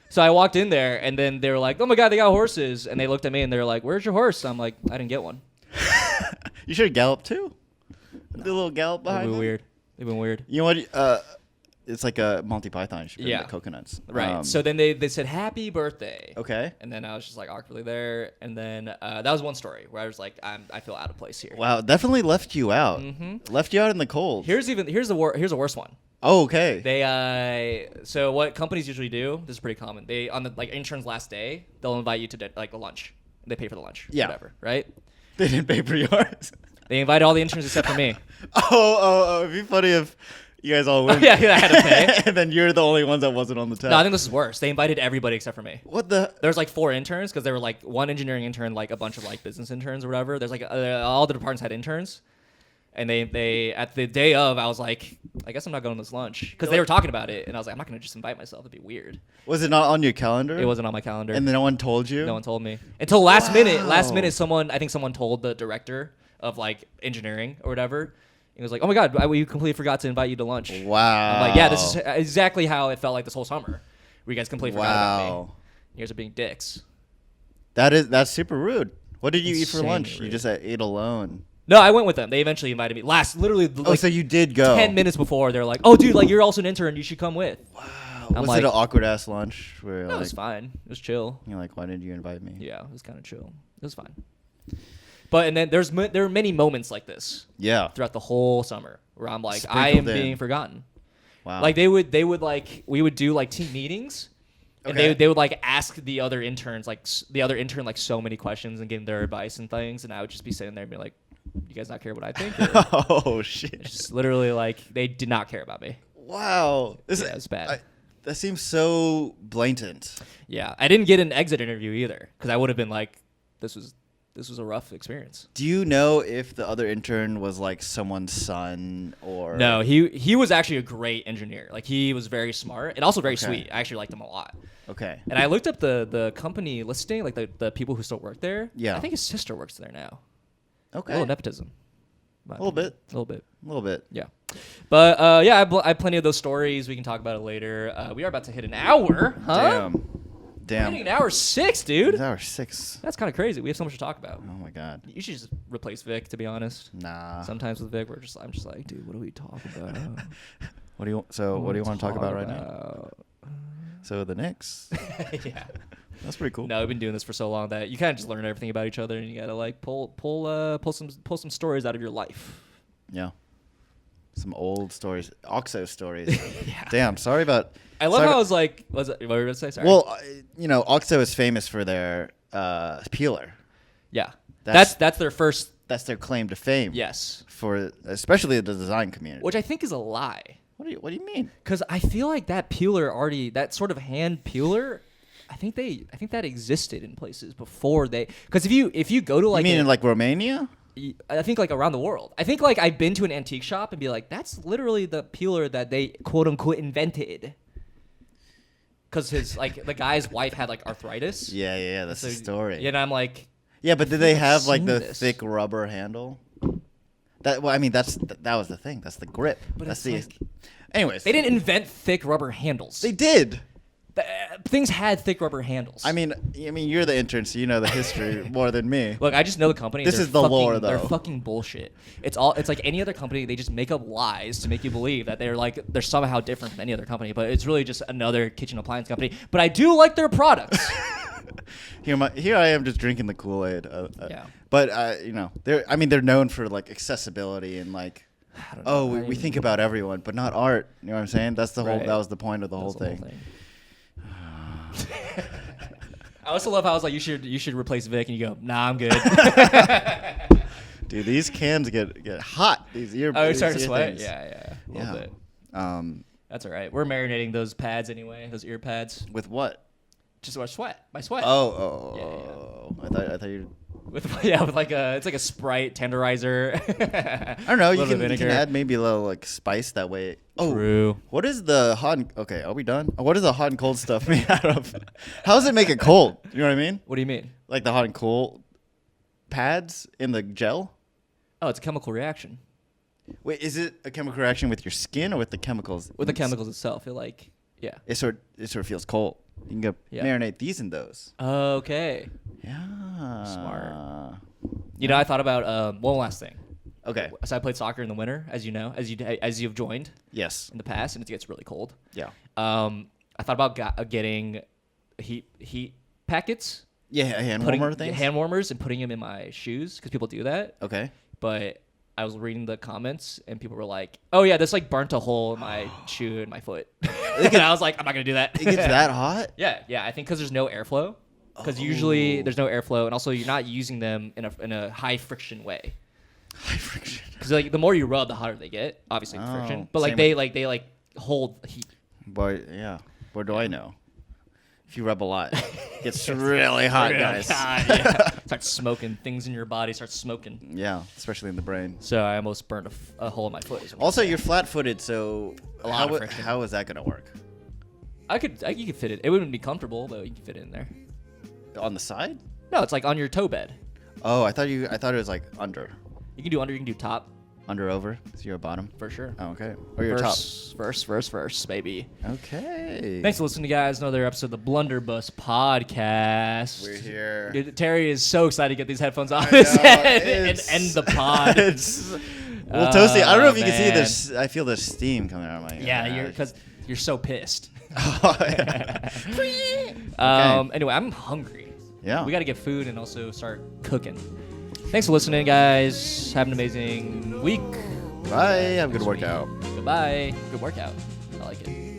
A: So I walked in there, and then they were like, "Oh my god, they got horses!" And they looked at me, and they were like, "Where's your horse?" I'm like, "I didn't get one."
B: You should gallop too. Do a little gallop
A: They've
B: behind.
A: been
B: them.
A: weird. They've been weird.
B: You know what? It's like a Monty Python. You should put in
A: Yeah.
B: the coconuts.
A: Right. So then they said happy birthday.
B: Okay.
A: And then I was just like awkwardly there. And then that was one story where I was like, I feel out of place here.
B: Wow, definitely left you out.
A: Mm-hmm.
B: Left you out in the cold.
A: Here's a worse one.
B: Oh, okay.
A: They so what companies usually do, this is pretty common. They on the like intern's last day, they'll invite you to like a lunch. They pay for the lunch.
B: Yeah.
A: Whatever. Right.
B: They didn't pay for yours.
A: They invited all the interns except for me.
B: Oh! It'd be funny if you guys all went.
A: Yeah, I had to pay.
B: And then you're the only ones that wasn't on the tab.
A: No, I think this is worse. They invited everybody except for me.
B: What the?
A: There's like 4 interns because there were like one engineering intern, like a bunch of like business interns or whatever. There's like all the departments had interns, and they at the day of, I was like, I guess I'm not going to this lunch because they were talking about it, and I was like, I'm not gonna just invite myself. It'd be weird.
B: Was it not on your calendar?
A: It wasn't on my calendar,
B: And then no one told you?
A: no one told me until last minute. Last
B: Wow.
A: minute, I think someone told the director of like engineering or whatever. He was like, "Oh my god, we completely forgot to invite you to lunch."
B: Wow.
A: I'm like, yeah, this is exactly how it felt like this whole summer. Where you guys completely forgot about me.
B: Wow.
A: You guys are being dicks.
B: That's super rude. What did you eat for
A: Insanely
B: lunch? You
A: rude.
B: just ate alone.
A: No, I went with them. They eventually invited me. Literally,
B: Oh,
A: like
B: so you did go.
A: 10 minutes before, they're like, "Oh, dude, like you're also an intern. You should come with."
B: Wow.
A: I'm
B: Was
A: like-
B: it an awkward ass lunch where
A: No,
B: like,
A: it was fine. It was chill.
B: you're like, why did you invite me?
A: Yeah, it was kind of chill. It was fine. But and then there are many moments like this
B: Yeah.
A: throughout the whole summer where I'm like, I
B: Sprinkled
A: am
B: in.
A: being forgotten.
B: Wow.
A: Like they would like we would do like team meetings. And
B: Okay.
A: they would like ask the other interns like the other intern like so many questions and give them their advice and things, and I would just be sitting there and be like, "You guys not care what I think?" Or
B: Oh shit.
A: just literally like they did not care about me.
B: Wow.
A: Yeah, it's bad.
B: That seems so blatant.
A: Yeah, I didn't get an exit interview either because I would have been like, "This was a rough experience."
B: Do you know if the other intern was like someone's son or
A: No, he was actually a great engineer. Like he was very smart and also very
B: Okay.
A: sweet. I actually liked him a lot.
B: Okay.
A: And I looked up the company listing, like the people who still work there.
B: Yeah.
A: I think his sister works there now.
B: Okay.
A: A little nepotism.
B: A little bit.
A: A little bit.
B: A little bit.
A: Yeah. But yeah, I have plenty of those stories. We can talk about it later. We are about to hit an hour, huh? We're hitting an hour 6, dude.
B: It's hour 6.
A: That's kind of crazy. We have so much to talk about.
B: Oh my god.
A: You should just replace Vic, to be honest.
B: Nah.
A: Sometimes with Vic, I'm just like, dude, what do we talk about?
B: What do you want to talk about right now? So the Knicks.
A: Yeah.
B: That's pretty cool.
A: No, we've been doing this for so long that you kind of just learn everything about each other, and you gotta like pull some stories out of your life.
B: Yeah. Some old stories, Oxo stories.
A: Yeah.
B: Damn, sorry about.
A: I love
B: sorry
A: how I
B: about-
A: was like, what were you going to say? Sorry.
B: Well, Oxo is famous for their peeler.
A: yeah,
B: that's-
A: that's their first.
B: That's their claim to fame.
A: Yes,
B: For especially the design community.
A: which I think is a lie.
B: What do you mean?
A: Because I feel like that peeler that sort of hand peeler, I think that existed in places before they. Because if you go to like,
B: You mean in like Romania?
A: I think like around the world. I think like I've been to an antique shop and be like, that's literally the peeler that they quote unquote invented. Because the guy's wife had like arthritis.
B: Yeah. That's the story.
A: Yeah, and I'm like,
B: Yeah, but did they
A: I've
B: have like
A: seen
B: the
A: this.
B: thick rubber handle? That was the thing. That's the grip.
A: But
B: That's
A: it's
B: the. Anyways,
A: they didn't invent thick rubber handles.
B: They did.
A: Things had thick rubber handles.
B: I mean, you're the intern, so you know the history more than me.
A: Look, I just know the company.
B: This
A: They're
B: is the lore,
A: They're
B: though.
A: fucking bullshit. It's like any other company. They just make up lies to make you believe that they're somehow different from any other company. But it's really just another kitchen appliance company. But I do like their products.
B: Here I am just drinking the Kool-Aid.
A: Yeah.
B: But they're known for like accessibility and like,
A: I don't know.
B: oh,
A: I
B: we
A: mean,
B: think about everyone, but not art. You know what I'm saying? That's the whole.
A: Right.
B: That was the point of the whole
A: that's
B: thing.
A: I also love how I was like, you should replace Vic, and you go, nah, I'm good.
B: Dude, these cans get hot. These ear.
A: Oh, you
B: these
A: started to
B: ear
A: sweat?
B: things.
A: Yeah, a little
B: Yeah.
A: bit. That's all right. We're marinating those pads anyway, those ear pads.
B: With what?
A: Just our sweat. My sweat.
B: Oh.
A: Yeah.
B: I thought you.
A: With like it's like a Sprite tenderizer.
B: I don't know. You
A: Little
B: can
A: vinegar.
B: add maybe a little like spice that way. Oh,
A: True.
B: what is the hot? Okay, are we done? What is the hot and cold stuff made out of? How does it make it cold? You know what I mean?
A: What do you mean?
B: Like the hot and cold pads in the gel.
A: Oh, it's a chemical reaction
B: Wait, is it a chemical reaction with your skin or with the chemicals?
A: with the chemicals itself. It
B: It sort of feels cold. You can go marinate these in those.
A: Okay.
B: Yeah.
A: Smart. You know, I thought about one last thing.
B: Okay.
A: So I played soccer in the winter, as you know, as you've joined.
B: Yes.
A: In the past, and it gets really cold.
B: Yeah.
A: I thought about getting heat packets.
B: Yeah, hand warmer things.
A: Hand warmers and putting them in my shoes because people do that.
B: Okay.
A: But I was reading the comments and people were like, "Oh yeah, this like burnt a hole in my shoe and my foot." And I was like, "I'm not gonna do that."
B: It gets that hot?
A: Yeah. I think because there's no airflow. Because usually there's no airflow, and also you're not using them in a high friction way.
B: High friction.
A: Because like the more you rub, the hotter they get. Obviously, the friction. But like they hold heat.
B: Boy, yeah. What do I know? If you rub a lot, it gets really hot, guys.
A: Start smoking things in your body. Start smoking.
B: Yeah, especially in the brain.
A: So I almost burnt a hole in my foot.
B: Also, you're flat-footed, so
A: a lot of friction.
B: How is that gonna work?
A: You could fit it. It wouldn't be comfortable, but you can fit it in there.
B: On the side?
A: No, it's like on your toe bed.
B: Oh, I thought it was like under.
A: You can do under. You can do top.
B: Under, over. So you're a bottom.
A: For sure.
B: Oh, okay. Or you're top.
A: Verse, baby.
B: Okay.
A: Thanks for listening, guys. Another episode of the Blunderbuss podcast.
B: We're here.
A: Dude, Terry is so excited to get these headphones off his head and end the pod.
B: Well, Toasty, I don't know if you can see this. I feel the steam coming out of my
A: Yeah, you're so pissed.
B: Okay.
A: Anyway, I'm hungry.
B: Yeah.
A: We got to get food and also start cooking. Thanks for listening, guys. Have an amazing week.
B: Bye. Have a good workout.
A: Goodbye. Good workout. I like it.